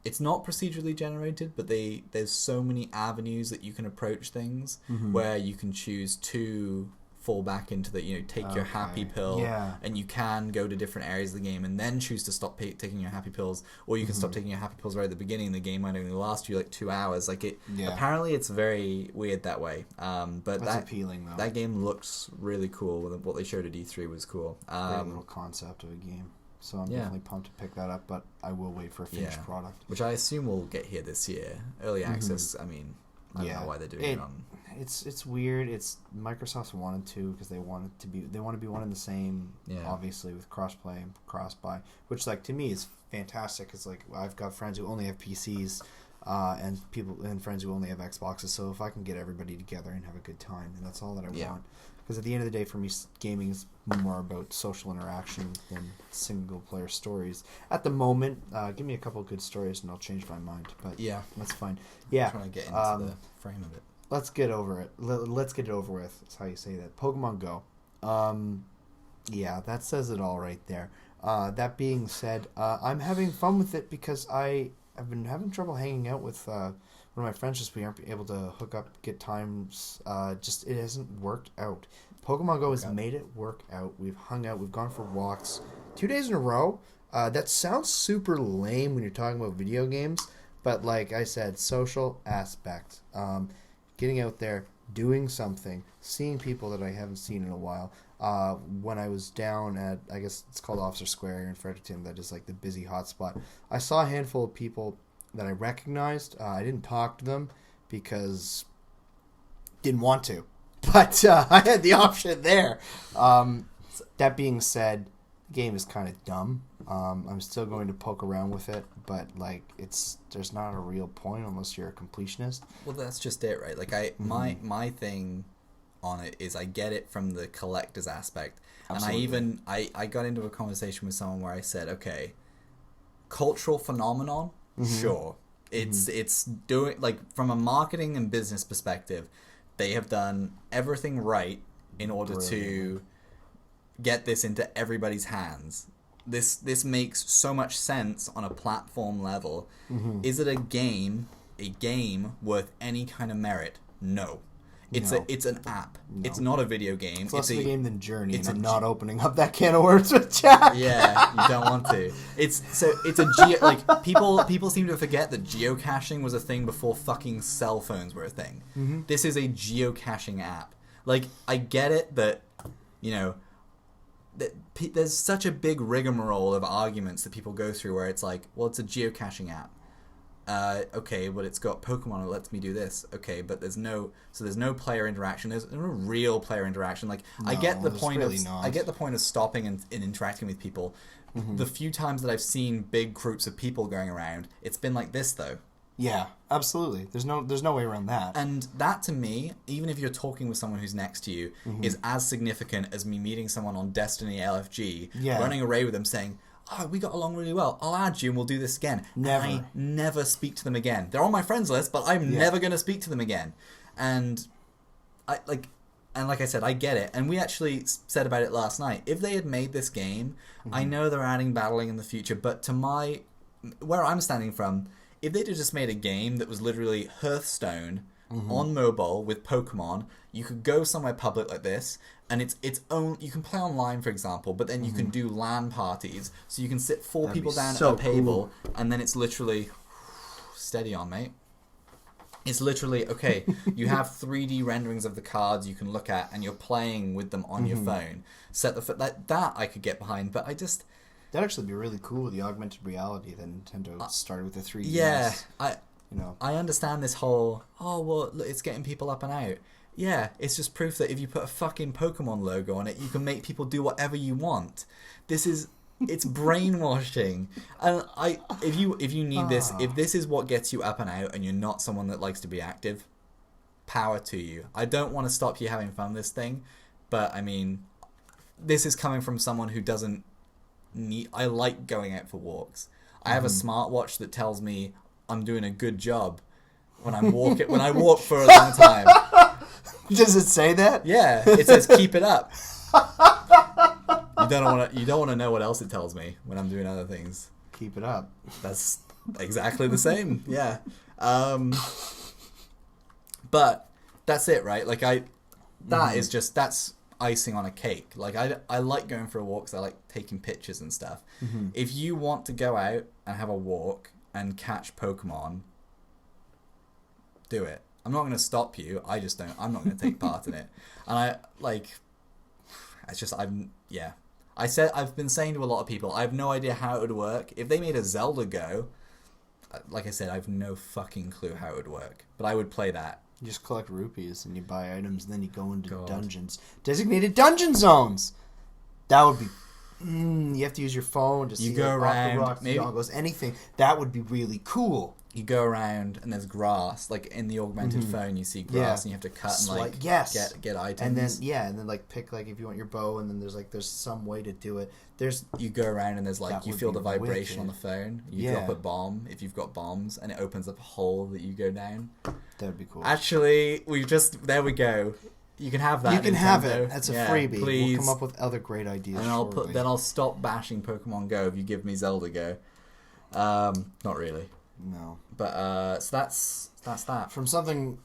It's not procedurally generated, but there's so many avenues that you can approach things where you can choose to fall back into the, take your happy pill, and you can go to different areas of the game and then choose to stop taking your happy pills, or you can stop taking your happy pills right at the beginning. The game might only last you like 2 hours. Apparently it's very weird that way. But that's appealing though. That game looks really cool. What they showed at E3 was cool. Great little concept of a game. So I'm definitely pumped to pick that up, but I will wait for a finished product. Which I assume will get here this year. Early access, I mean, I don't know why they're doing it on... It's weird. It's Microsoft's wanted to because they want to be one and the same. Obviously with crossplay and cross-buy, which to me is fantastic. It's I've got friends who only have PCs, and friends who only have Xboxes. So if I can get everybody together and have a good time, and that's all that I want. Because at the end of the day, for me, gaming is more about social interaction than single-player stories. At the moment, give me a couple of good stories and I'll change my mind. But that's fine. Yeah, I'm trying to get into the frame of it. Let's get over it. Let's get it over with. That's how you say that. Pokemon Go. That says it all right there. That being said, I'm having fun with it because I've been having trouble hanging out with one of my friends. Just we aren't able to hook up, get times. It hasn't worked out. Pokemon Go has made it work out. We've hung out. We've gone for walks 2 days in a row. That sounds super lame when you're talking about video games, but like I said, social aspect. Getting out there, doing something, seeing people that I haven't seen in a while. When I was down at, I guess it's called Officer Square here in Fredericton, that is the busy hotspot, I saw a handful of people that I recognized. I didn't talk to them because didn't want to, but I had the option there. That being said, the game is kind of dumb. I'm still going to poke around with it, but there's not a real point unless you're a completionist. Well, that's just it, right? My thing on it is I get it from the collector's aspect. Absolutely. And I got into a conversation with someone where I said, okay, cultural phenomenon, sure. It's doing, from a marketing and business perspective, they have done everything right in order to get this into everybody's hands. This makes so much sense on a platform level. Is it a game worth any kind of merit? No. It's an app. No. It's not a video game. It's less of a game than Journey, and I'm not opening up that can of worms with Jack. Yeah, you don't want to. It's people seem to forget that geocaching was a thing before fucking cell phones were a thing. This is a geocaching app. I get it that, there's such a big rigmarole of arguments that people go through where it's it's a geocaching app. Okay, but it's got Pokemon. It lets me do this. Okay, but there's no player interaction. There's no real player interaction. I get the point I get the point of stopping and interacting with people. The few times that I've seen big groups of people going around, it's been like this though. Yeah, absolutely. There's no way around that. And that, to me, even if you're talking with someone who's next to you, is as significant as me meeting someone on Destiny LFG, running away with them saying, oh, we got along really well. I'll add you and we'll do this again. Never. And I never speak to them again. They're on my friends list, but I'm never going to speak to them again. And like I said, I get it. And we actually said about it last night. If they had made this game, I know they're adding battling in the future, but where I'm standing from, if they'd have just made a game that was literally Hearthstone on mobile with Pokemon, you could go somewhere public like this, and its own. You can play online, for example, but then you can do LAN parties, so you can sit four people down at a table, and then it's literally steady on, mate. It's literally okay. You have 3D renderings of the cards you can look at, and you're playing with them on your phone. That I could get behind, but I just. That'd actually be really cool, the augmented reality that Nintendo started with the 3DS. Yeah, I understand this whole, it's getting people up and out. Yeah, it's just proof that if you put a fucking Pokemon logo on it, you can make people do whatever you want. This is It's brainwashing. And if you need this, if this is what gets you up and out and you're not someone that likes to be active, power to you. I don't want to stop you having fun with this thing, but I mean, this is coming from someone who doesn't need... I like going out for walks. I have a smartwatch that tells me I'm doing a good job when I'm walking, when I walk for a long time. Does it say that? Yeah, it says keep it up. You don't want to know what else it tells me when I'm doing other things. Keep it up. That's exactly the same. Yeah. But that's it, right? Like is just, that's icing on a cake. Like I like going for a walk because I like taking pictures and stuff. If you want to go out and have a walk and catch Pokemon, do it. I'm not going to stop you. I'm not going to take part in it. And I've been saying to a lot of people, I have no idea how it would work. If they made a Zelda Go, like I said, I have no fucking clue how it would work. But I would play that. You just collect rupees and you buy items and then you go into dungeons. Designated dungeon zones! That would be... you have to use your phone to see go around, rocks, maybe goggles, anything. That would be really cool. You go around and there's grass. Like in the augmented phone, you see grass and you have to cut and get items. And then like pick like if you want your bow, and then there's some way to do it. You go around and there's like you feel the vibration wicked. on the phone. You drop a bomb if you've got bombs, and it opens up a hole that you go down. That would be cool. Actually, there we go. You can have that. You can Nintendo. have it. That's a freebie. Please. We'll come up with other great ideas. And I'll stop bashing Pokemon Go if you give me Zelda Go. Not really. No. But so that's that. From something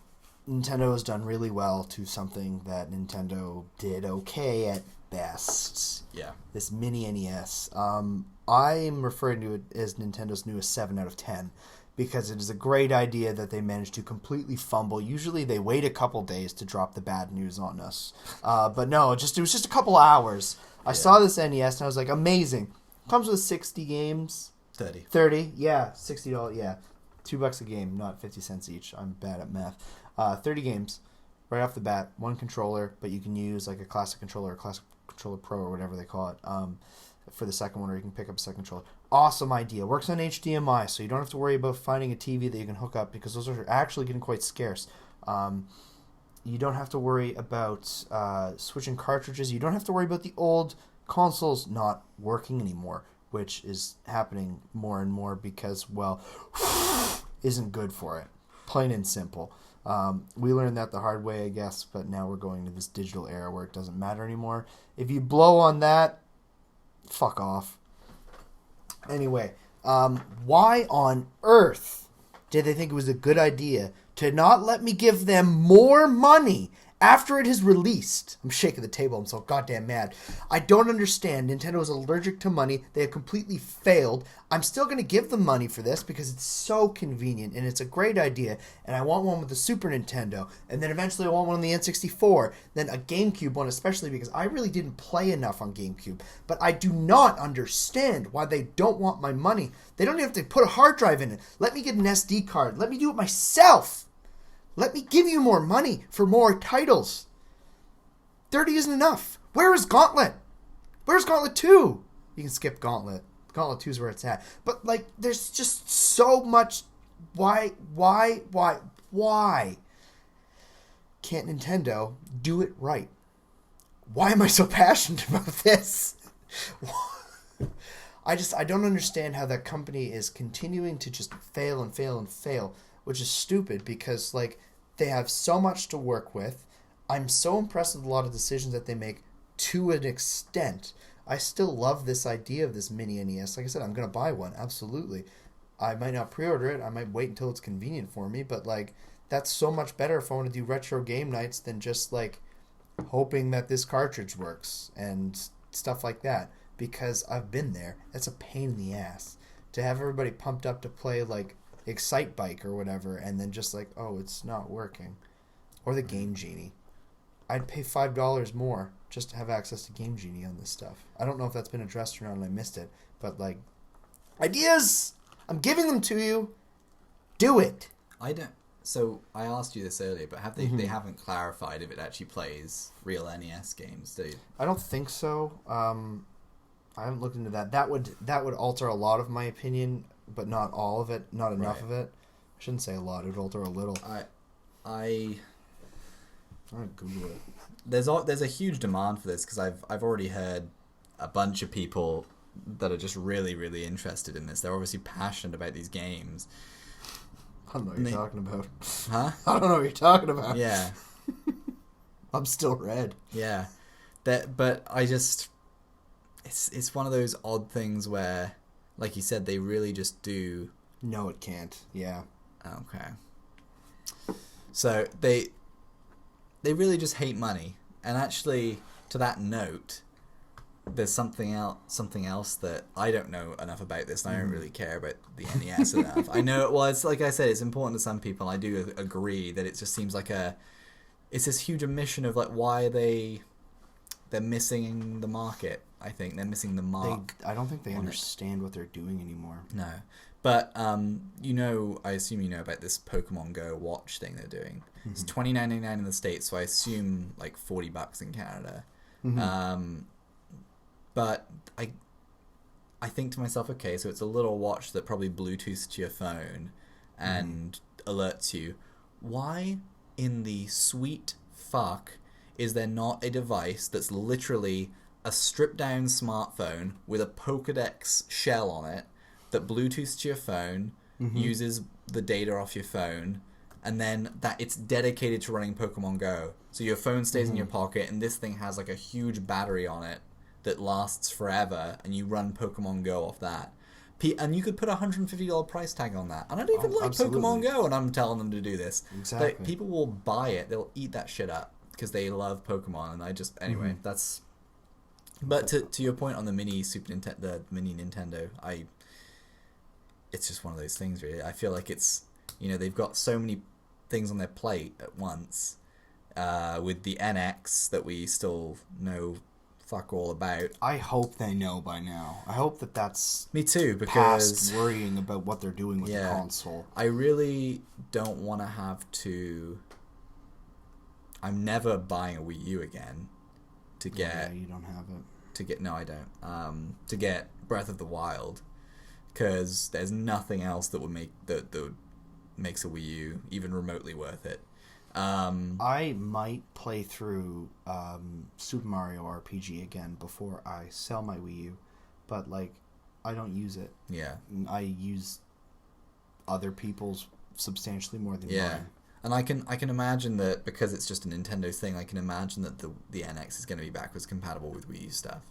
Nintendo has done really well to something that Nintendo did okay at best. Yeah. This mini NES. I'm referring to it as Nintendo's newest 7 out of 10 because it is a great idea that they managed to completely fumble. Usually they wait a couple days to drop the bad news on us. But no, it was just a couple hours. I saw this NES and I was like, amazing. Comes with 60 games. 30, yeah, $60, yeah. $2 a game, not 50 cents each. I'm bad at math. 30 games, right off the bat, one controller, but you can use like a classic controller or classic controller pro or whatever they call it for the second one, or you can pick up a second controller. Awesome idea. Works on HDMI, so you don't have to worry about finding a TV that you can hook up because those are actually getting quite scarce. You don't have to worry about switching cartridges. You don't have to worry about the old consoles not working anymore, which is happening more and more because, well, isn't good for it. Plain and simple. We learned that the hard way, I guess, but now we're going to this digital era where it doesn't matter anymore. If you blow on that, fuck off. Anyway, why on earth did they think it was a good idea to not let me give them more money after it is released? I'm shaking the table. I'm so goddamn mad. I don't understand. Nintendo is allergic to money. They have completely failed. I'm still going to give them money for this because it's so convenient and it's a great idea. And I want one with the Super Nintendo. And then eventually I want one on the N64. Then a GameCube one, especially because I really didn't play enough on GameCube. But I do not understand why they don't want my money. They don't even have to put a hard drive in it. Let me get an SD card. Let me do it myself. Let me give you more money for more titles. 30 isn't enough. Where is Gauntlet? Where's Gauntlet 2? You can skip Gauntlet. Gauntlet 2 is where it's at. But, like, there's just so much... Why can't Nintendo do it right? Why am I so passionate about this? I don't understand how that company is continuing to just fail and fail and fail, which is stupid because, like, they have so much to work with. I'm so impressed with a lot of decisions that they make to an extent. I still love this idea of this mini NES. Like I said, I'm going to buy one, absolutely. I might not pre-order it. I might wait until it's convenient for me, but, like, that's so much better if I want to do retro game nights than just, like, hoping that this cartridge works and stuff like that, because I've been there. That's a pain in the ass. To have everybody pumped up to play, like, Excite Bike or whatever, and then just like, oh, it's not working. Or the Game Genie. I'd pay $5 more just to have access to Game Genie on this stuff. I don't know if that's been addressed or not and I missed it, but, like, ideas! I'm giving them to you. Do it. So I asked you this earlier, but they haven't clarified if it actually plays real NES games, do you? I don't think so. I haven't looked into that. That would alter a lot of my opinion, but not all of it. Not enough of it. I shouldn't say a lot. It would alter a little. I'm gonna Google it. There's a huge demand for this because I've already heard a bunch of people that are just really, really interested in this. They're obviously passionate about these games. I don't know what you're talking about. Huh? I don't know what you're talking about. Yeah. I'm still red. Yeah. But I just... It's one of those odd things where, like you said, they really just do... No, it can't. Yeah. Okay. So they really just hate money. And actually, to that note, there's something else that I don't know enough about this, and I don't really care about the NES enough. I know, well, it's like I said, it's important to some people. I do agree that it just seems like it's this huge omission of like why they're missing the market. I think they're missing the mark. I don't think they understand what they're doing anymore. No. But, I assume you know about this Pokemon Go watch thing they're doing. Mm-hmm. It's $29.99 in the States, so I assume like $40 in Canada. Mm-hmm. But I think to myself, okay, so it's a little watch that probably Bluetooths to your phone and alerts you. Why in the sweet fuck is there not a device that's literally a stripped-down smartphone with a Pokédex shell on it that Bluetooths to your phone, uses the data off your phone, and then that it's dedicated to running Pokemon Go. So your phone stays in your pocket, and this thing has like a huge battery on it that lasts forever, and you run Pokemon Go off that. And you could put a $150 price tag on that. And I don't even like absolutely. Pokemon Go, and I'm telling them to do this. Exactly. But people will buy it. They'll eat that shit up because they love Pokemon. And I just... Anyway, that's... But to your point on the mini the mini Nintendo, it's just one of those things, really. I feel like it's... they've got so many things on their plate at once. With the NX that we still know... fuck all about. I hope they know by now. I hope that's me too, because past worrying about what they're doing with the console. I really don't want to have to. I'm never buying a Wii U again to get. You don't have it. No, I don't. To get Breath of the Wild, because there's nothing else that would make that makes a Wii U even remotely worth it. I might play through Super Mario RPG again before I sell my Wii U, but I don't use it. Yeah, I use other people's substantially more than mine. And I can imagine that because it's just a Nintendo thing. I can imagine that the NX is going to be backwards compatible with Wii U stuff,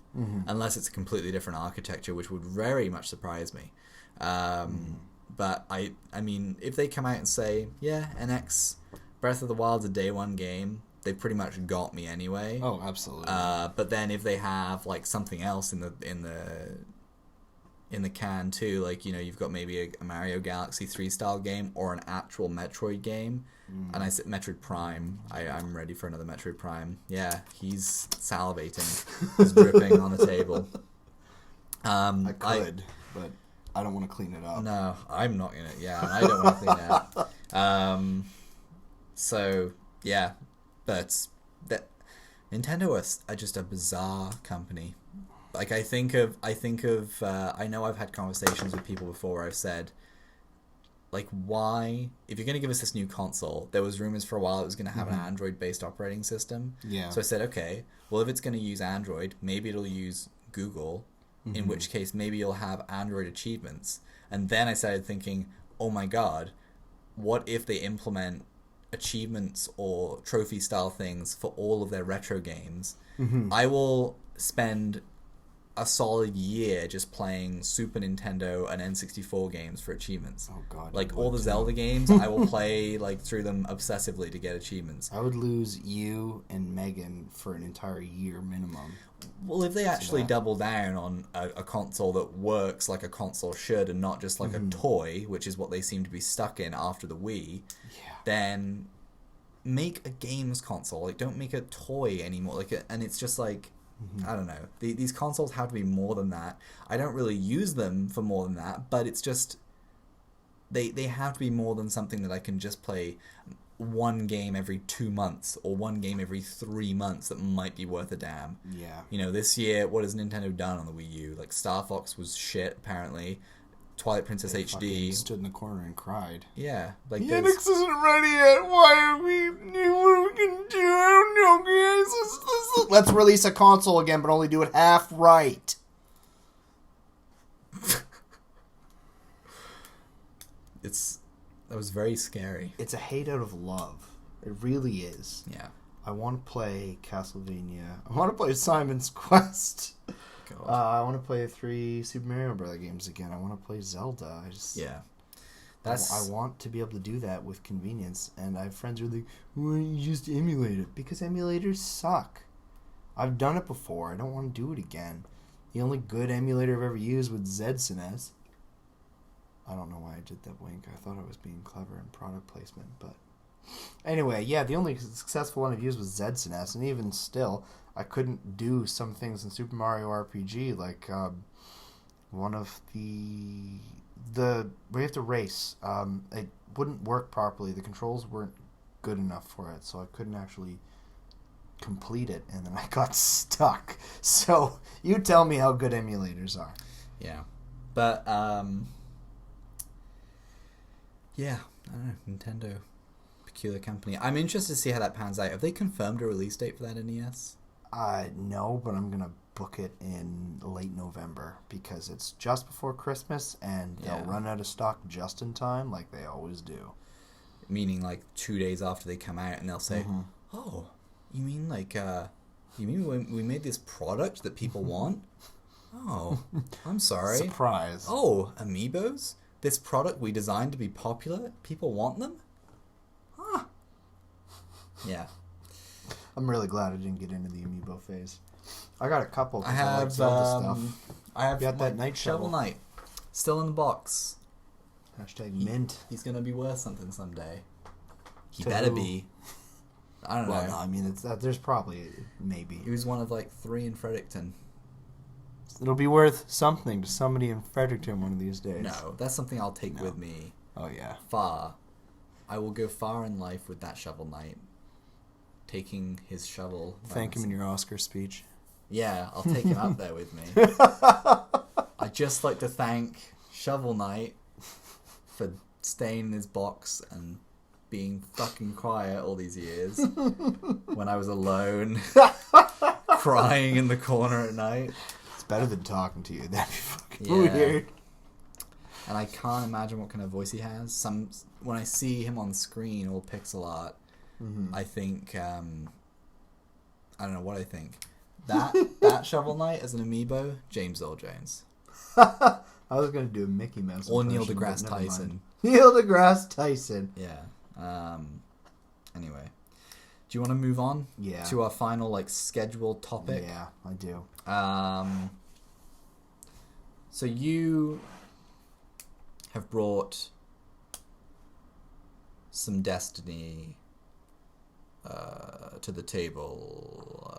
unless it's a completely different architecture, which would very much surprise me. But I mean, if they come out and say, NX. Breath of the Wild's a day one game, they've pretty much got me anyway. Oh, absolutely. But then if they have something else in the can too, you've got maybe a Mario Galaxy 3 style game or an actual Metroid game, and I said Metroid Prime. I'm ready for another Metroid Prime. Yeah, he's salivating, he's dripping on the table. I could, but I don't want to clean it up. No, I'm not gonna. Yeah, I don't want to clean it up. So yeah, but that Nintendo are just a bizarre company. I know I've had conversations with people before where I've said, why, if you're going to give us this new console, there was rumors for a while it was going to have an Android-based operating system. Yeah. So I said, okay, well, if it's going to use Android, maybe it'll use Google, in which case maybe you'll have Android achievements. And then I started thinking, oh my god, what if they implement achievements or trophy style things for all of their retro games? I will spend a solid year just playing Super Nintendo and N64 games for achievements. Oh god. All the Zelda games, I will play through them obsessively to get achievements. I would lose you and Megan for an entire year minimum. Well, if they actually double down on a console that works like a console should and not just like a toy, which is what they seem to be stuck in after the Wii, then make a games console. Don't make a toy anymore. And it's just I don't know. These consoles have to be more than that. I don't really use them for more than that, but it's just they have to be more than something that I can just play one game every 2 months or one game every 3 months that might be worth a damn. Yeah. You know, this year, what has Nintendo done on the Wii U? Like, Star Fox was shit, apparently. Twilight Princess They HD. stood in the corner and cried. Yeah. Like, The there's... NX isn't ready yet. Why are we... What are we going to do? I don't know, guys. Let's release a console again, but only do it half right. That was very scary. It's a hate out of love. It really is. Yeah. I want to play Castlevania. I want to play Simon's Quest. God. I want to play 3 Super Mario Bros. Games again. I want to play Zelda. Yeah. I want to be able to do that with convenience. And I have friends who are like, why don't you just emulate it? Because emulators suck. I've done it before. I don't want to do it again. The only good emulator I've ever used was ZSNES. I don't know why I did that wink. I thought I was being clever in product placement, but... Anyway, yeah, the only successful one I've used was ZSNES, and even still, I couldn't do some things in Super Mario RPG, like one of the where you have to race. It wouldn't work properly. The controls weren't good enough for it, so I couldn't actually complete it, and then I got stuck. So you tell me how good emulators are. Yeah, but yeah, I don't know, Nintendo. Peculiar company. I'm interested to see how that pans out. Have they confirmed a release date for that NES? No, but I'm gonna book it in late November because it's just before Christmas and they'll run out of stock just in time, like they always do. Meaning, like 2 days after they come out, and they'll say, "Oh, you mean like you mean we made this product that people want? Oh, I'm sorry. Surprise. Oh, amiibos? This product we designed to be popular. People want them." Yeah. I'm really glad I didn't get into the amiibo phase. I got a couple. I have like Zelda stuff. I have got that Night Shovel Knight still in the box. #mint. He's gonna be worth something someday. He To better who? be. I don't know. Well, no, I mean, there's probably maybe He was one of like 3 in Fredericton. it'll be worth something to somebody in Fredericton one of these days. No, that's something I'll take with me Oh yeah. far. I will go far in life with that Shovel Knight. Taking his shovel. Thank him in your Oscar speech. Yeah, I'll take him up there with me. I'd just like to thank Shovel Knight for staying in his box and being fucking quiet all these years when I was alone, crying in the corner at night. It's better than talking to you. That'd be fucking Yeah. weird. And I can't imagine what kind of voice he has. When I see him on screen, all pixel art, I think I don't know what I think. That Shovel Knight as an amiibo, James Earl Jones. I was going to do a Mickey Mouse Or Neil impression, deGrasse but never Tyson. mind. Neil deGrasse Tyson. Yeah. Anyway, do you want to move on? Yeah. To our final like scheduled topic? Yeah, I do. So you have brought some Destiny to the table.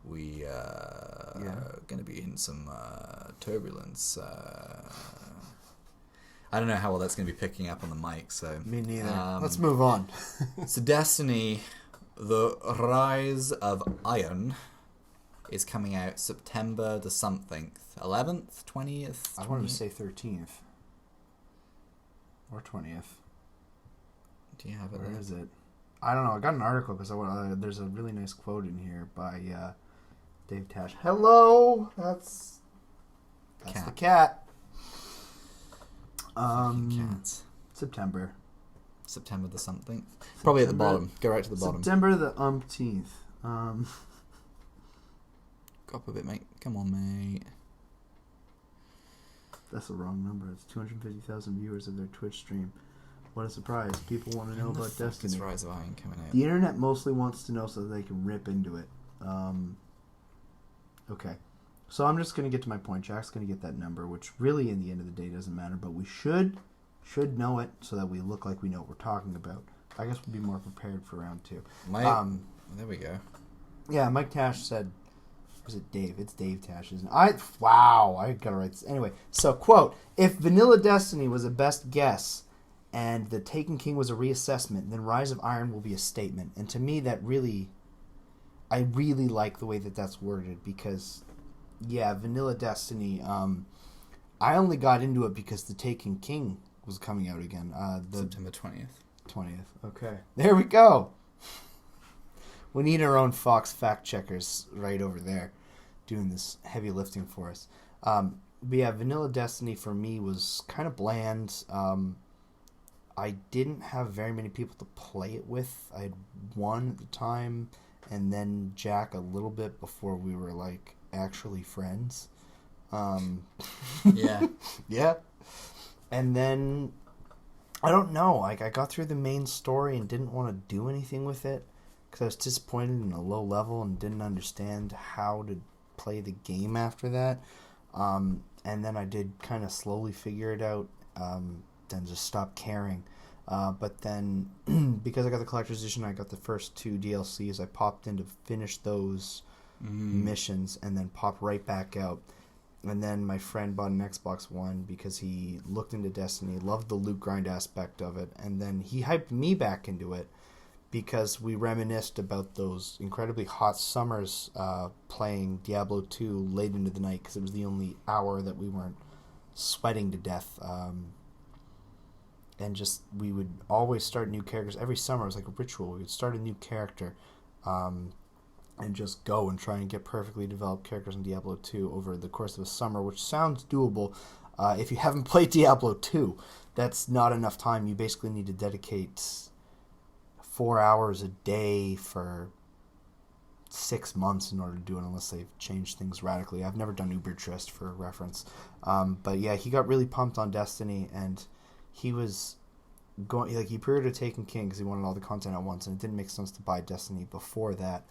We are going to be in some turbulence. I don't know how well that's going to be picking up on the mic. So Me neither. Let's move on. So Destiny, The Rise of Iron, is coming out September the something, 11th, 20th. I wanted to say 13th or 20th. Do you have it? Where there? is it? I don't know. I got an article because there's a really nice quote in here by Dave Tash. Hello, that's Cat. the cat. Fucking cats. September September the something. Probably at the bottom. Go right to the bottom. September the umpteenth. Go up a bit, mate. Come on, mate. That's the wrong number. It's 250,000 viewers of their Twitch stream. What a surprise. People want to know When the about fuck Destiny. is Rise of Iron coming out? The internet mostly wants to know so that they can rip into it. Okay. So I'm just going to get to my point. Jack's going to get that number, which really in the end of the day doesn't matter, but we should know it so that we look like we know what we're talking about. I guess we'll be more prepared for round 2. There we go. Yeah, Mike Tash said, was it Dave? It's Dave Tash, isn't it? Wow, I gotta write this. Anyway, so, quote, if Vanilla Destiny was a best guess And the Taken King was a reassessment. And then Rise of Iron will be a statement. And to me, that really... I really like the way that that's worded because, yeah, Vanilla Destiny, I only got into it because the Taken King was coming out again. September 20th. 20th. Okay. There we go. We need our own Fox fact checkers right over there doing this heavy lifting for us. But yeah, Vanilla Destiny for me was kind of bland. I didn't have very many people to play it with. I had one at the time, and then Jack a little bit before we were like actually friends. Yeah. Yeah. And then I don't know. Like I got through the main story and didn't want to do anything with it because I was disappointed in a low level and didn't understand how to play the game after that. And then I did kind of slowly figure it out. Then just stopped caring. But then because I got the collector's edition, I got the first 2 DLCs. I popped in to finish those missions and then pop right back out. And then my friend bought an Xbox One because he looked into Destiny, loved the loot grind aspect of it, and then he hyped me back into it because we reminisced about those incredibly hot summers playing Diablo 2 late into the night because it was the only hour that we weren't sweating to death. And just, we would always start new characters. Every summer it was like a ritual. We would start a new character and just go and try and get perfectly developed characters in Diablo 2 over the course of a summer, which sounds doable. If you haven't played Diablo 2, that's not enough time. You basically need to dedicate 4 hours a day for 6 months in order to do it, unless they've changed things radically. I've never done Uber Trist for reference. But yeah, he got really pumped on Destiny, and he was going, like, he pre-ordered Taken King because he wanted all the content at once, and it didn't make sense to buy Destiny before that.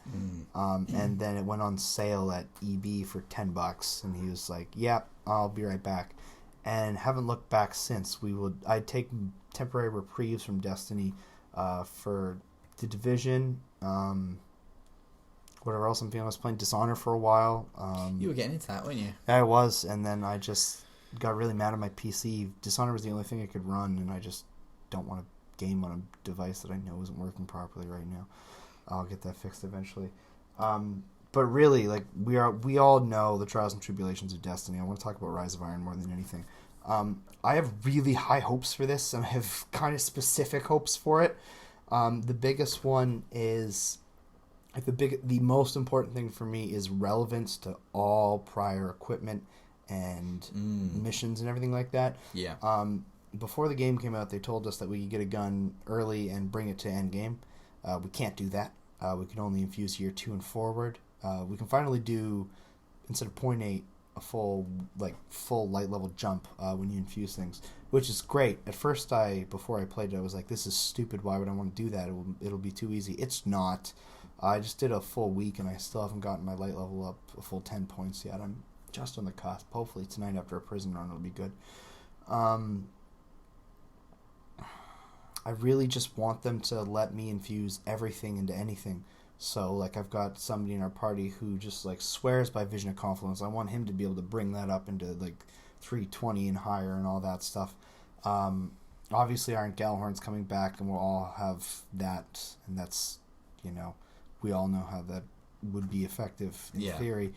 And then it went on sale at EB for $10, and he was like, "Yep, I'll be right back," and haven't looked back since. I'd take temporary reprieves from Destiny for the Division, whatever else I'm feeling. I was playing Dishonor for a while. You were getting into that, weren't you? I was, and then I just got really mad at my PC. Dishonor was the only thing I could run, and I just don't want to game on a device that I know isn't working properly right now. I'll get that fixed eventually. But really, like, we all know the trials and tribulations of Destiny. I want to talk about Rise of Iron more than anything. I have really high hopes for this, and I have kind of specific hopes for it. The biggest one is, like, the most important thing for me is relevance to all prior equipment and missions and everything like that. Yeah. Before the game came out, they told us that we could get a gun early and bring it to endgame. We can't do that. We can only infuse year 2 and forward. We can finally do, instead of 0.8, a full light level jump when you infuse things, which is great. At first, before I played it, I was like, this is stupid. Why would I want to do that? It'll be too easy. It's not. I just did a full week, and I still haven't gotten my light level up a full 10 points yet. I'm just on the cusp. Hopefully tonight after a prison run it'll be good. I really just want them to let me infuse everything into anything. So, like, I've got somebody in our party who just, like, swears by Vision of Confluence. I want him to be able to bring that up into, like, 320 and higher and all that stuff. Obviously, Iron Gallhorn's coming back, and we'll all have that. And that's, we all know how that would be effective in theory.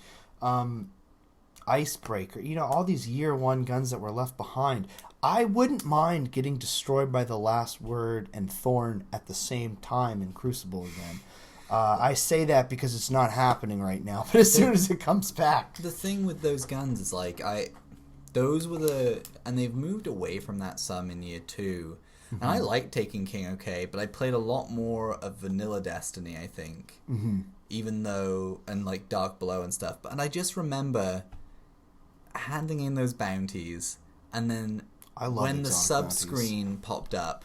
Icebreaker, all these year 1 guns that were left behind. I wouldn't mind getting destroyed by the Last Word and Thorn at the same time in Crucible again. I say that because it's not happening right now, but as soon as it comes back. The thing with those guns is, like, and they've moved away from that some in year 2. Mm-hmm. And I like Taken King, okay, but I played a lot more of Vanilla Destiny, I think. Mm-hmm. Even though, and like Dark Below and stuff. And I just remember handing in those bounties, and then when the sub-screen popped up,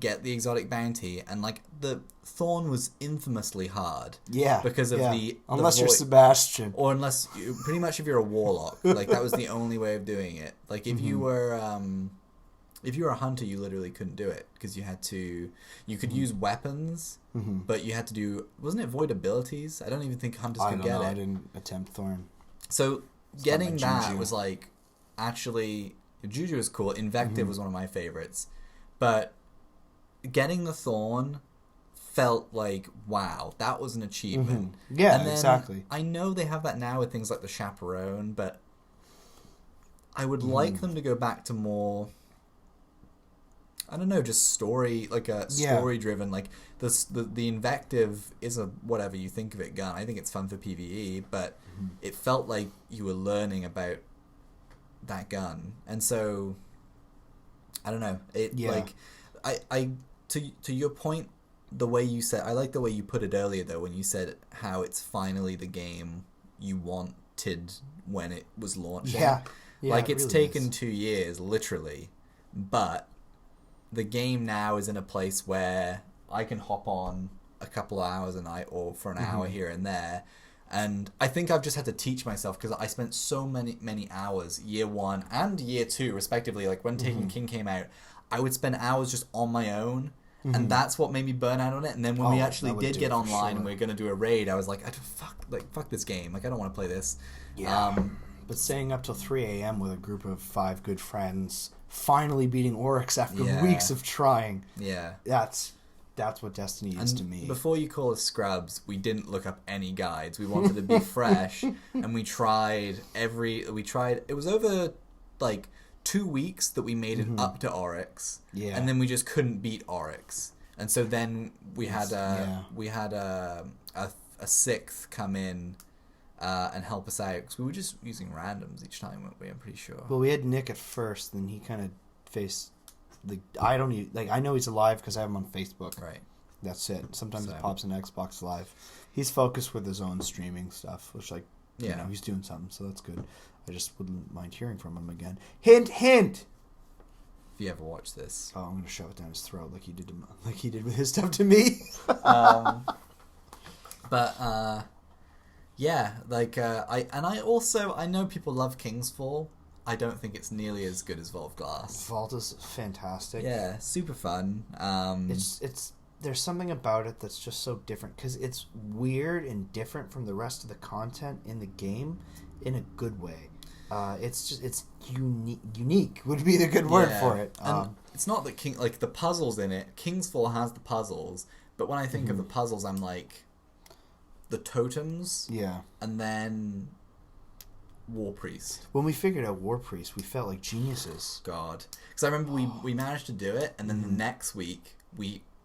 get the exotic bounty, and like the Thorn was infamously hard. Yeah. Because of unless you're Sebastian. Or unless, pretty much if you're a warlock. Like, that was the only way of doing it. Like, if you were a hunter, you literally couldn't do it, because you could use weapons, but you had to do, wasn't it void abilities? I don't even think hunters could get it. I didn't attempt Thorn. So getting that was like, actually, Juju was cool. Invective was one of my favorites, But getting the Thorn felt like, wow, that was an achievement. Yeah, and then exactly. I know they have that now with things like the Chaperone, but I would like them to go back to more, I don't know, just story, like a story-driven, like the invective is a whatever you think of it gun. I think it's fun for PvE, but it felt like you were learning about that gun, and so I don't know. Like I to your point, the way you said, I like the way you put it earlier though, when you said how it's finally the game you wanted when it was launching. Yeah, like it's really taken 2 years, literally, but the game now is in a place where I can hop on a couple of hours a night or for an hour here and there. And I think I've just had to teach myself, because I spent so many hours year 1 and year 2 respectively. Like when Taken King came out, I would spend hours just on my own, and that's what made me burn out on it. And then when we actually did get online and we were going to do a raid, I was like, fuck this game. Like I don't want to play this. Yeah. But staying up till 3 a.m. with a group of 5 good friends, finally beating Oryx after weeks of trying. Yeah. That's what Destiny is to me. Before you call us scrubs, we didn't look up any guides. We wanted to be fresh, and we tried. It was over like 2 weeks that we made it up to Oryx. Yeah. And then we just couldn't beat Oryx, and so then we had a sixth come in and help us out, because we were just using randoms each time, weren't we? I'm pretty sure. Well, we had Nick at first, then he kind of faced. I know he's alive because I have him on Facebook. Right. That's it. Sometimes it pops in Xbox Live. He's focused with his own streaming stuff, which you know, he's doing something, so that's good. I just wouldn't mind hearing from him again. Hint, hint. If you ever watch this, I'm gonna shove it down his throat like he did with his stuff to me. Yeah, like I know people love King's Fall. I don't think it's nearly as good as Vault of Glass. Vault is fantastic. Yeah, super fun. It's there's something about it that's just so different, because it's weird and different from the rest of the content in the game in a good way. It's unique would be the good word for it. And it's not that the puzzles in it. King's Fall has the puzzles, but when I think of the puzzles, I'm like the totems. Yeah. And then War Priest. When we figured out War Priest, we felt like geniuses. God. Because I remember we managed to do it, and then the next week,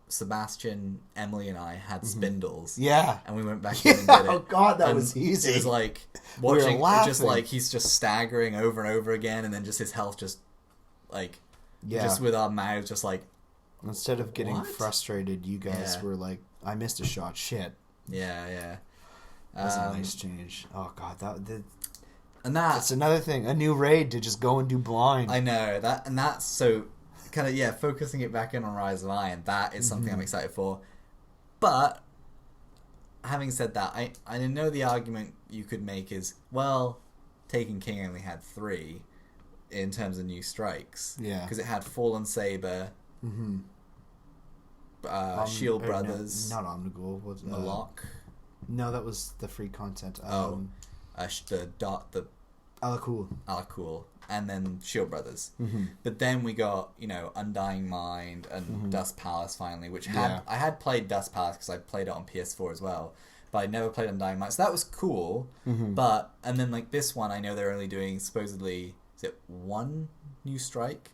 Sebastian, Emily, and I had spindles. Yeah. And we went back in and did it. Oh, God, that was easy. It was like watching, just like he's just staggering over and over again, and then just his health just, like, just with our mouths just like... Instead of getting frustrated, you guys were like, I missed a shot. Shit. Yeah. That's a nice change. Oh, God, that's another thing. A new raid to just go and do blind. I know that, and that's so kind of focusing it back in on Rise of Iron. That is something I'm excited for. But having said that, I know the argument you could make is, well, Taken King only had 3 in terms of new strikes. Yeah, because it had Fallen Saber, Shield Brothers, not Omnigul. Was Malok? No, that was the free content. The Alakul, and then Shield Brothers. But then we got, Undying Mind and Dust Palace finally, which I had played Dust Palace because I played it on PS4 as well, but I never played Undying Mind, so that was cool. But and then like this one, I know they're only doing supposedly, is it 1 new strike,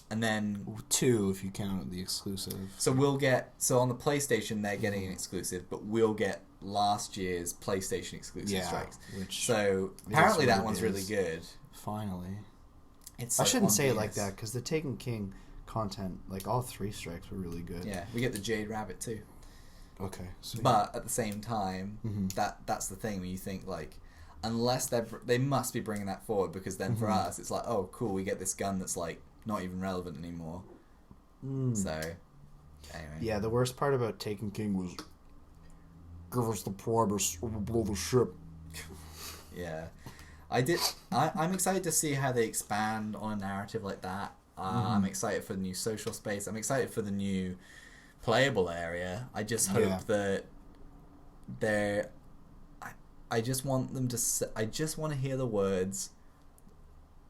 and then 2 if you count the exclusive. So on the PlayStation they're getting an exclusive, but we'll get last year's PlayStation exclusive strikes. So apparently that one's really good. Finally. It's I shouldn't say it like that, because the Taken King content, like all 3 strikes were really good. Yeah, we get the Jade Rabbit too. Okay. Sweet. But at the same time, that's the thing when you think like, unless they must be bringing that forward, because then for us it's like, oh cool, we get this gun that's like not even relevant anymore. So anyway. Yeah, the worst part about Taken King was, give us the promise or we'll blow the ship. Yeah. I'm excited to see how they expand on a narrative like that. I'm excited for the new social space. I'm excited for the new playable area. I just hope that I just want them to I just want to hear the words,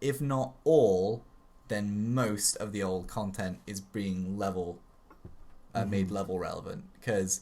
if not all then most of the old content is being made level relevant. Because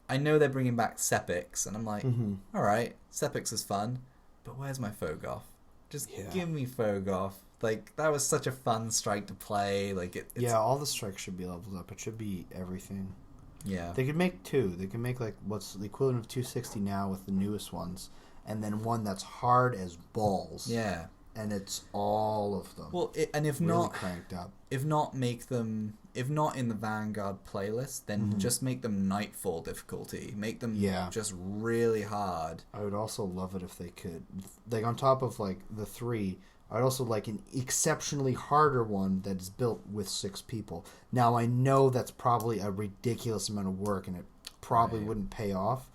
I know they're bringing back Sepix, and I'm like, all right, Sepix is fun, but where's my Fogoth? Just give me Fogoth. Like, that was such a fun strike to play. Like, it's... all the strikes should be leveled up. It should be everything. Yeah. They could make 2. They could make, like, what's the equivalent of 260 now with the newest ones. And then one that's hard as balls. Yeah. And it's all of them. Well, and if really not... cranked up. If not, make them... If not in the Vanguard playlist, then just make them Nightfall difficulty. Make them just really hard. I would also love it if they could... Like, on top of, like, the 3... I'd also like an exceptionally harder one that is built with 6 people. Now, I know that's probably a ridiculous amount of work, and it probably wouldn't pay off,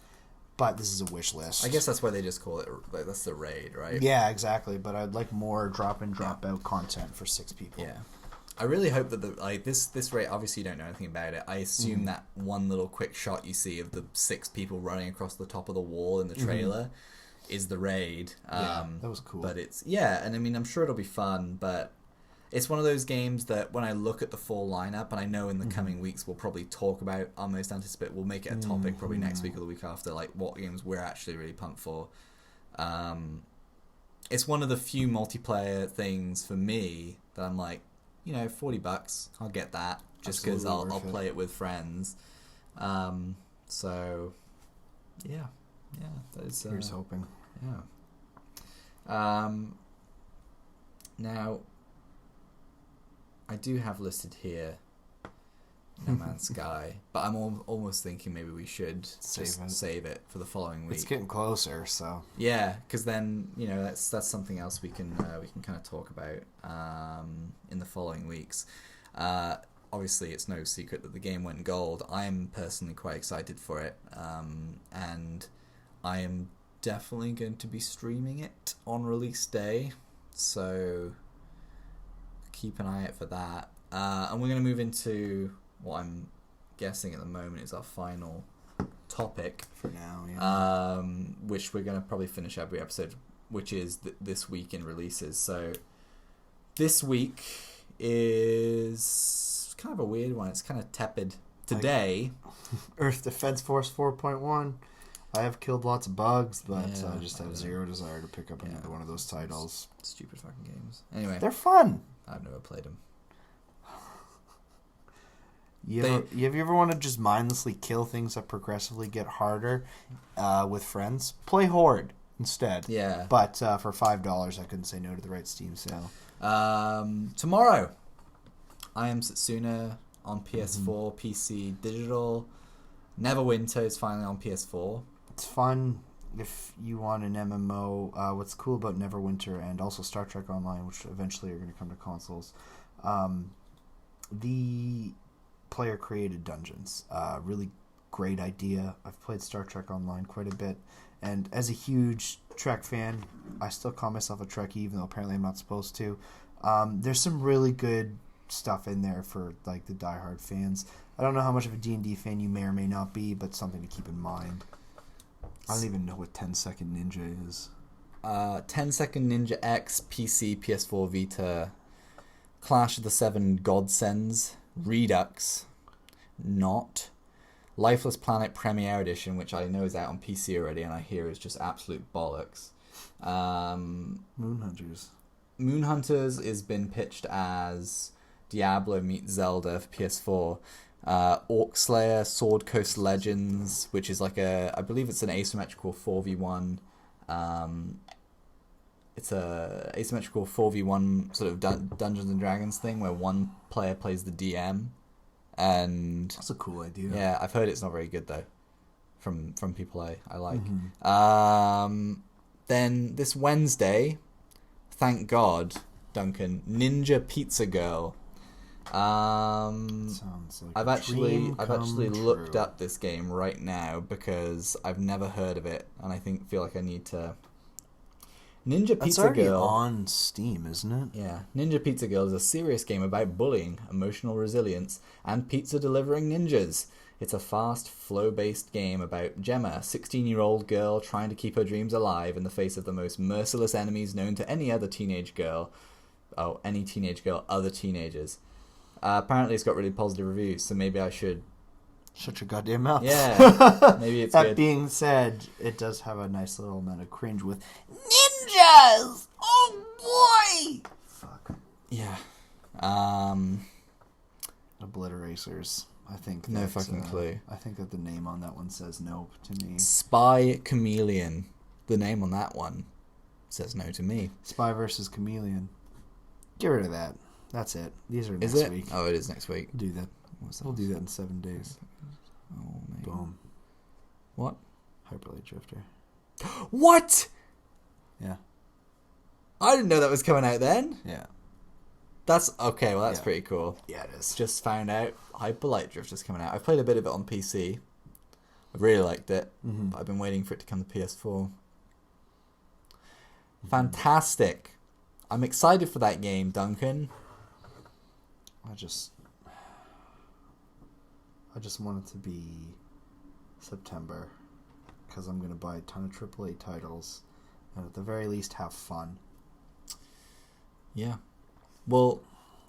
but this is a wish list. I guess that's why they just call it, like, that's the raid, right? Yeah, exactly, but I'd like more drop-in, drop-out content for 6 people. Yeah. I really hope that this raid, obviously you don't know anything about it. I assume that one little quick shot you see of the 6 people running across the top of the wall in the trailer is the raid. That was cool. But it's, and I mean, I'm sure it'll be fun, but it's one of those games that when I look at the full lineup, and I know in the coming weeks we'll probably talk about our most anticipated, we'll make it a topic probably next week or the week after, like what games we're actually really pumped for. It's one of the few multiplayer things for me that I'm like, $40, I'll get that just because I'll play it with friends. So, yeah, that's... Here's hoping. Yeah. Now, I do have listed here No Man's Sky, but I'm almost thinking maybe we should save it for the following week. It's getting closer, so yeah, because then that's something else we can kind of talk about in the following weeks. Obviously, it's no secret that the game went gold. I am personally quite excited for it, and I am definitely going to be streaming it on release day, so keep an eye out for that. And we're going to move into what I'm guessing at the moment is our final topic for now, which we're going to probably finish every episode, which is this week in releases. So this week is kind of a weird one. It's kind of tepid. Today, Earth Defense Force 4.1. I have killed lots of bugs, but I just have zero desire to pick up another one of those titles. Stupid fucking games. Anyway, they're fun. I've never played them. Have you ever want to just mindlessly kill things that progressively get harder with friends? Play Horde instead. Yeah. But for $5, I couldn't say no to the right Steam sale. Tomorrow, I Am Setsuna on PS4, PC, digital. Neverwinter is finally on PS4. It's fun if you want an MMO. What's cool about Neverwinter and also Star Trek Online, which eventually are going to come to consoles, the player created dungeons. Really great idea. I've played Star Trek Online quite a bit, and as a huge Trek fan, I still call myself a Trekkie, even though apparently I'm not supposed to. There's some really good stuff in there for like the diehard fans. I don't know how much of a D&D fan you may or may not be, but something to keep in mind. I don't even know what 10 Second Ninja is. 10 Second Ninja X, PC, PS4, Vita, Clash of the Seven Godsends, Redux, Not, Lifeless Planet Premiere Edition, which I know is out on PC already, and I hear is just absolute bollocks. Moonhunters. Moonhunters has been pitched as Diablo meets Zelda for PS4. Orc Slayer, Sword Coast Legends, which is like I believe it's an asymmetrical 4v1. It's a asymmetrical 4v1 sort of Dungeons and Dragons thing where one player plays the DM, and that's a cool idea. Yeah, I've heard it's not very good though, from people I like. Then this Wednesday, thank God, Duncan, Ninja Pizza Girl. Sounds like I've actually looked up this game right now because I've never heard of it, and I feel like I need to. Ninja Pizza already Girl on Steam, isn't it? Yeah, Ninja Pizza Girl is a serious game about bullying, emotional resilience, and pizza delivering ninjas. It's a fast, flow-based game about Gemma, a 16-year-old girl trying to keep her dreams alive in the face of the most merciless enemies known to any other teenage girl. any teenage girl, other teenagers. Apparently it's got really positive reviews, so maybe I should... Shut your goddamn mouth. Yeah, maybe it's that good. being said, it does have a nice little amount of cringe with ninjas! Oh boy! Fuck. Yeah. Obliteracers. I think No fucking clue. I think that the name on that one says no to me. Spy Chameleon. The name on that one says no to me. Spy versus Chameleon. Get rid of that. That's it. These are next Is it? week. Oh, it is next week. We'll do that. We'll do that in 7 days. Oh, man. Boom. What? Hyperlight Drifter. What? Yeah. I didn't know that was coming out then. Yeah. That's okay. Well, that's Yeah. pretty cool. Yeah, it is. Just found out Hyperlight Drifter's coming out. I've played a bit of it on PC. I really liked it. Mm-hmm. But I've been waiting for it to come to PS4. Fantastic. I'm excited for that game, Duncan. I just want it to be September because I'm going to buy a ton of AAA titles and at the very least have fun. Yeah. Well,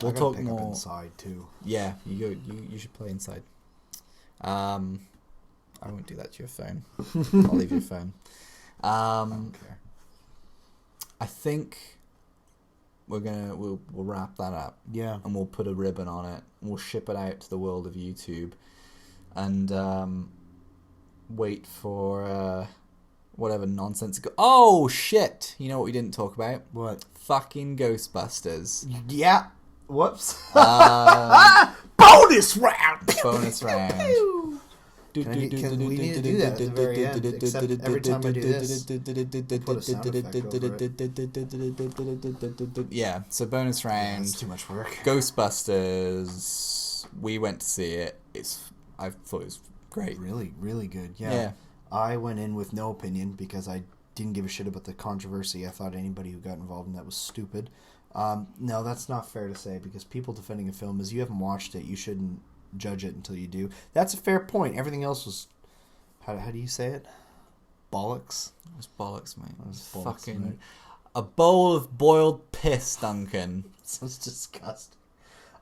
we'll talk pick more. Up Inside too. Yeah, you should play Inside. I won't do that to your phone. I'll leave your phone. I don't care. I think we'll wrap that up. Yeah. And we'll put a ribbon on it. And we'll ship it out to the world of YouTube, and wait for whatever nonsense. Oh shit! You know what we didn't talk about? What? Fucking Ghostbusters. Yeah. Whoops. Bonus round. Bonus round. We need to do that at the very end, except every time I do this, put a sound effect over it. Yeah, so bonus round. That's too much work. Ghostbusters. We went to see it. I thought it was great. Really, really good. Yeah. I went in with no opinion because I didn't give a shit about the controversy. I thought anybody who got involved in that was stupid. No, that's not fair to say because people defending a film is you haven't watched it, you shouldn't judge it until you do. That's a fair point. Everything else was, how do you say it? Bollocks? It was bollocks, mate. It was bollocks, fucking mate. a bowl of boiled piss, Duncan. Sounds disgusting.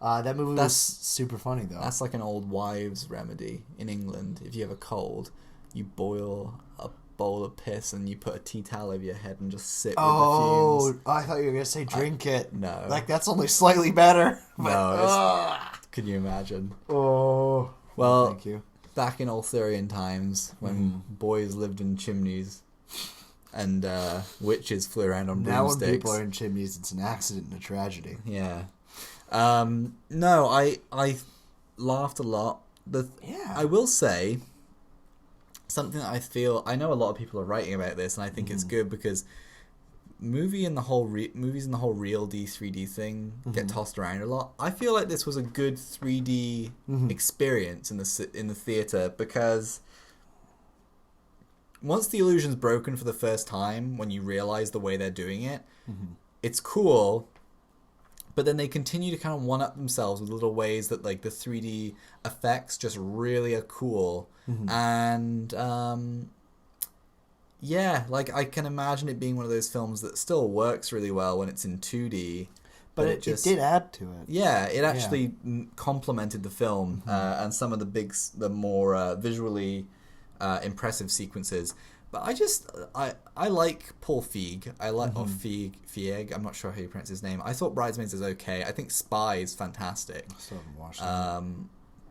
That movie was super funny though. That's like an old wives' remedy in England. If you have a cold, you boil a bowl of piss and you put a tea towel over your head and just sit with the fumes. I thought you were gonna say drink it. No. Like that's only slightly better. No, can you imagine? Oh. Well, thank you. Back in Arthurian times when boys lived in chimneys and witches flew around on Now broomsticks. when people are in chimneys, it's an accident and a tragedy. Yeah. No, I laughed a lot. I will say something that I know a lot of people are writing about this, and I think it's good because movies in the whole real D 3D thing get tossed around a lot. I feel like this was a good 3D experience in the theater because once the illusion's broken for the first time, when you realize the way they're doing it, it's cool. But then they continue to kind of one-up themselves with little ways that like the 3D effects just really are cool. And yeah, like I can imagine it being one of those films that still works really well when it's in 2D. But it did add to it. Yeah, it actually complemented the film and some of the more visually impressive sequences. But I like Paul Feig. I like or Feig. I'm not sure how you pronounce his name. I thought Bridesmaids is okay. I think Spy is fantastic. I still haven't watched that.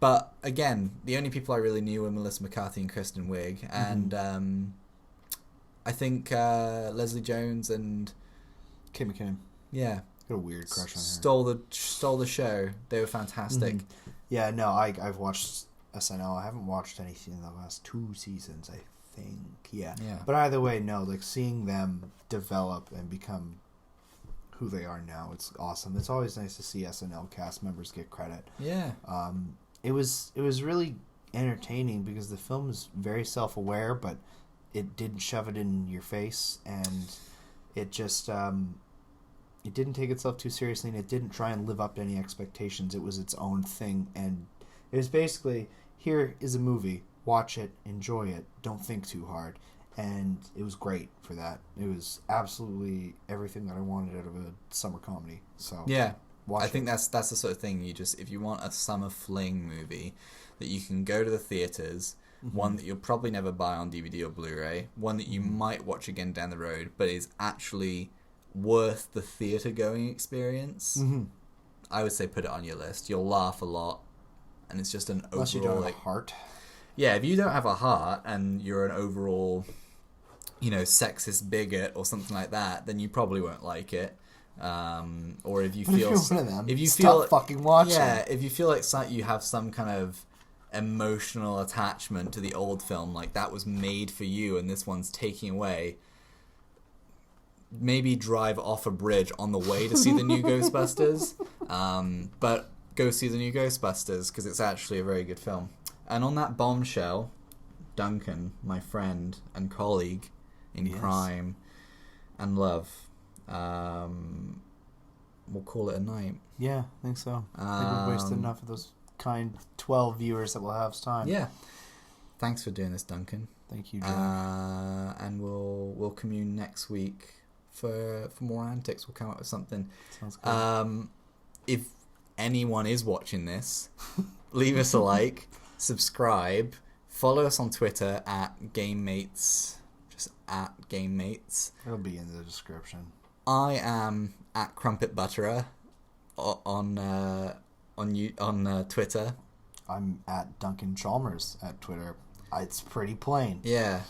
But again, the only people I really knew were Melissa McCarthy and Kristen Wiig, and I think Leslie Jones and Kate McKinnon. Yeah, got a weird crush on her. Stole the show. They were fantastic. Yeah, no, I've watched SNL. I haven't watched anything in the last 2 seasons. I think, yeah. But either way, no, like seeing them develop and become who they are now, it's awesome. It's always nice to see SNL cast members get credit. Yeah. It was really entertaining because the film is very self-aware, but it didn't shove it in your face, and it just it didn't take itself too seriously, and it didn't try and live up to any expectations. It was its own thing, and it was basically, here is a movie, watch it, enjoy it, don't think too hard. and it was great for that. It was absolutely everything that I wanted out of a summer comedy. So yeah, watch I think it. that's the sort of thing if you want a summer fling movie that you can go to the theaters, one that you'll probably never buy on DVD or Blu-ray, one that you might watch again down the road, but is actually worth the theater going experience. I would say put it on your list. You'll laugh a lot, and it's just an Unless overall, you don't have a heart. Yeah, if you don't have a heart and you're an overall, sexist bigot or something like that, then you probably won't like it. Or if you But feel, if you're one of them, if you stop feel, fucking watching. yeah, if you feel like you have some kind of emotional attachment to the old film, like that was made for you, and this one's taking away. Maybe drive off a bridge on the way to see the new Ghostbusters, but go see the new Ghostbusters because it's actually a very good film. And on that bombshell, Duncan, my friend and colleague in crime and love, we'll call it a night. Yeah, I think so. I think we've wasted enough of those kind 12 viewers that we'll have time. Yeah. Thanks for doing this, Duncan. Thank you, John. And we'll commune next week for more antics. We'll come up with something. Sounds good. If anyone is watching this, leave us a like, subscribe, follow us on Twitter at GameMates, just at GameMates. It'll be in the description. I am at Crumpet Butterer on Twitter. I'm at Duncan Chalmers at Twitter. It's pretty plain. Yeah,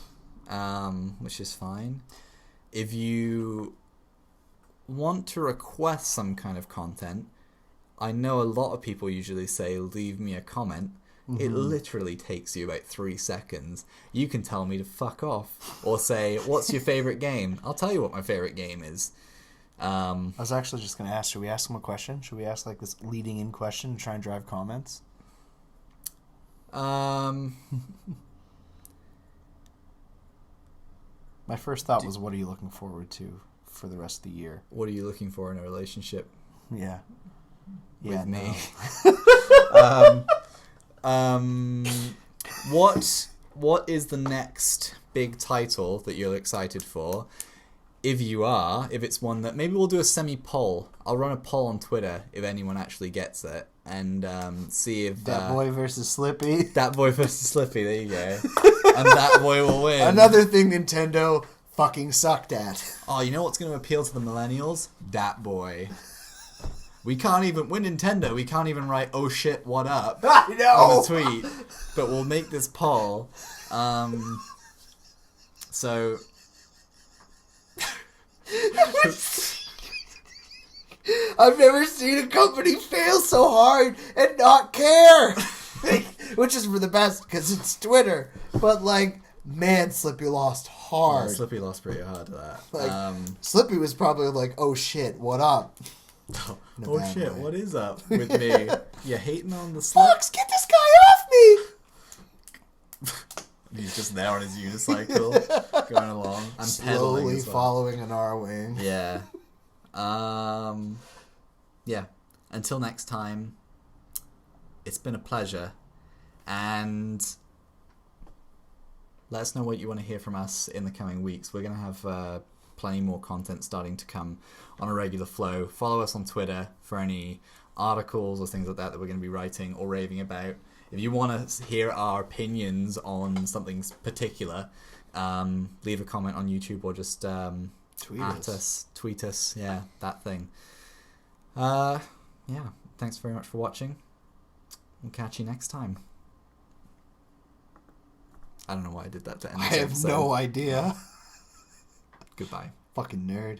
which is fine. If you want to request some kind of content, I know a lot of people usually say, leave me a comment. It literally takes you about 3 seconds. You can tell me to fuck off. Or say, what's your favourite game? I'll tell you what my favourite game is. I was actually just going to ask, should we ask them a question? Should we ask like this leading in question and try and drive comments? My first thought was, what are you looking forward to for the rest of the year? What are you looking for in a relationship? Yeah. With me. No. What is the next big title that you're excited for? If it's one that maybe we'll do a semi-poll. I'll run a poll on Twitter if anyone actually gets it, and see if That Boy versus Slippy. That Boy versus Slippy. There you go. And That Boy will win. Another thing Nintendo fucking sucked at. Oh, you know what's going to appeal to the millennials? Dat Boy. We're Nintendo. We can't even write "oh shit, what up" I know. on a tweet, but we'll make this poll. So. I've never seen a company fail so hard and not care. Which is for the best because it's Twitter. But like, man, Slippy lost hard. Yeah, Slippy lost pretty hard to that. Like, Slippy was probably like, "Oh shit, what up?" Oh shit, what is up with me? You hating on the Slip? Fox, get this guy off me! He's just there on his unicycle, going along. I'm slowly pedaling as well. following an R-wing. Yeah. Yeah. Until next time, it's been a pleasure. And let us know what you want to hear from us in the coming weeks. We're going to have plenty more content starting to come on a regular flow. Follow us on Twitter for any articles or things like that we're going to be writing or raving about. If you want to hear our opinions on something particular, leave a comment on YouTube or just tweet us. Yeah, that thing. Yeah, thanks very much for watching. We'll catch you next time. I don't know why I did that to end this I have episode. no idea. Goodbye. Fucking nerd.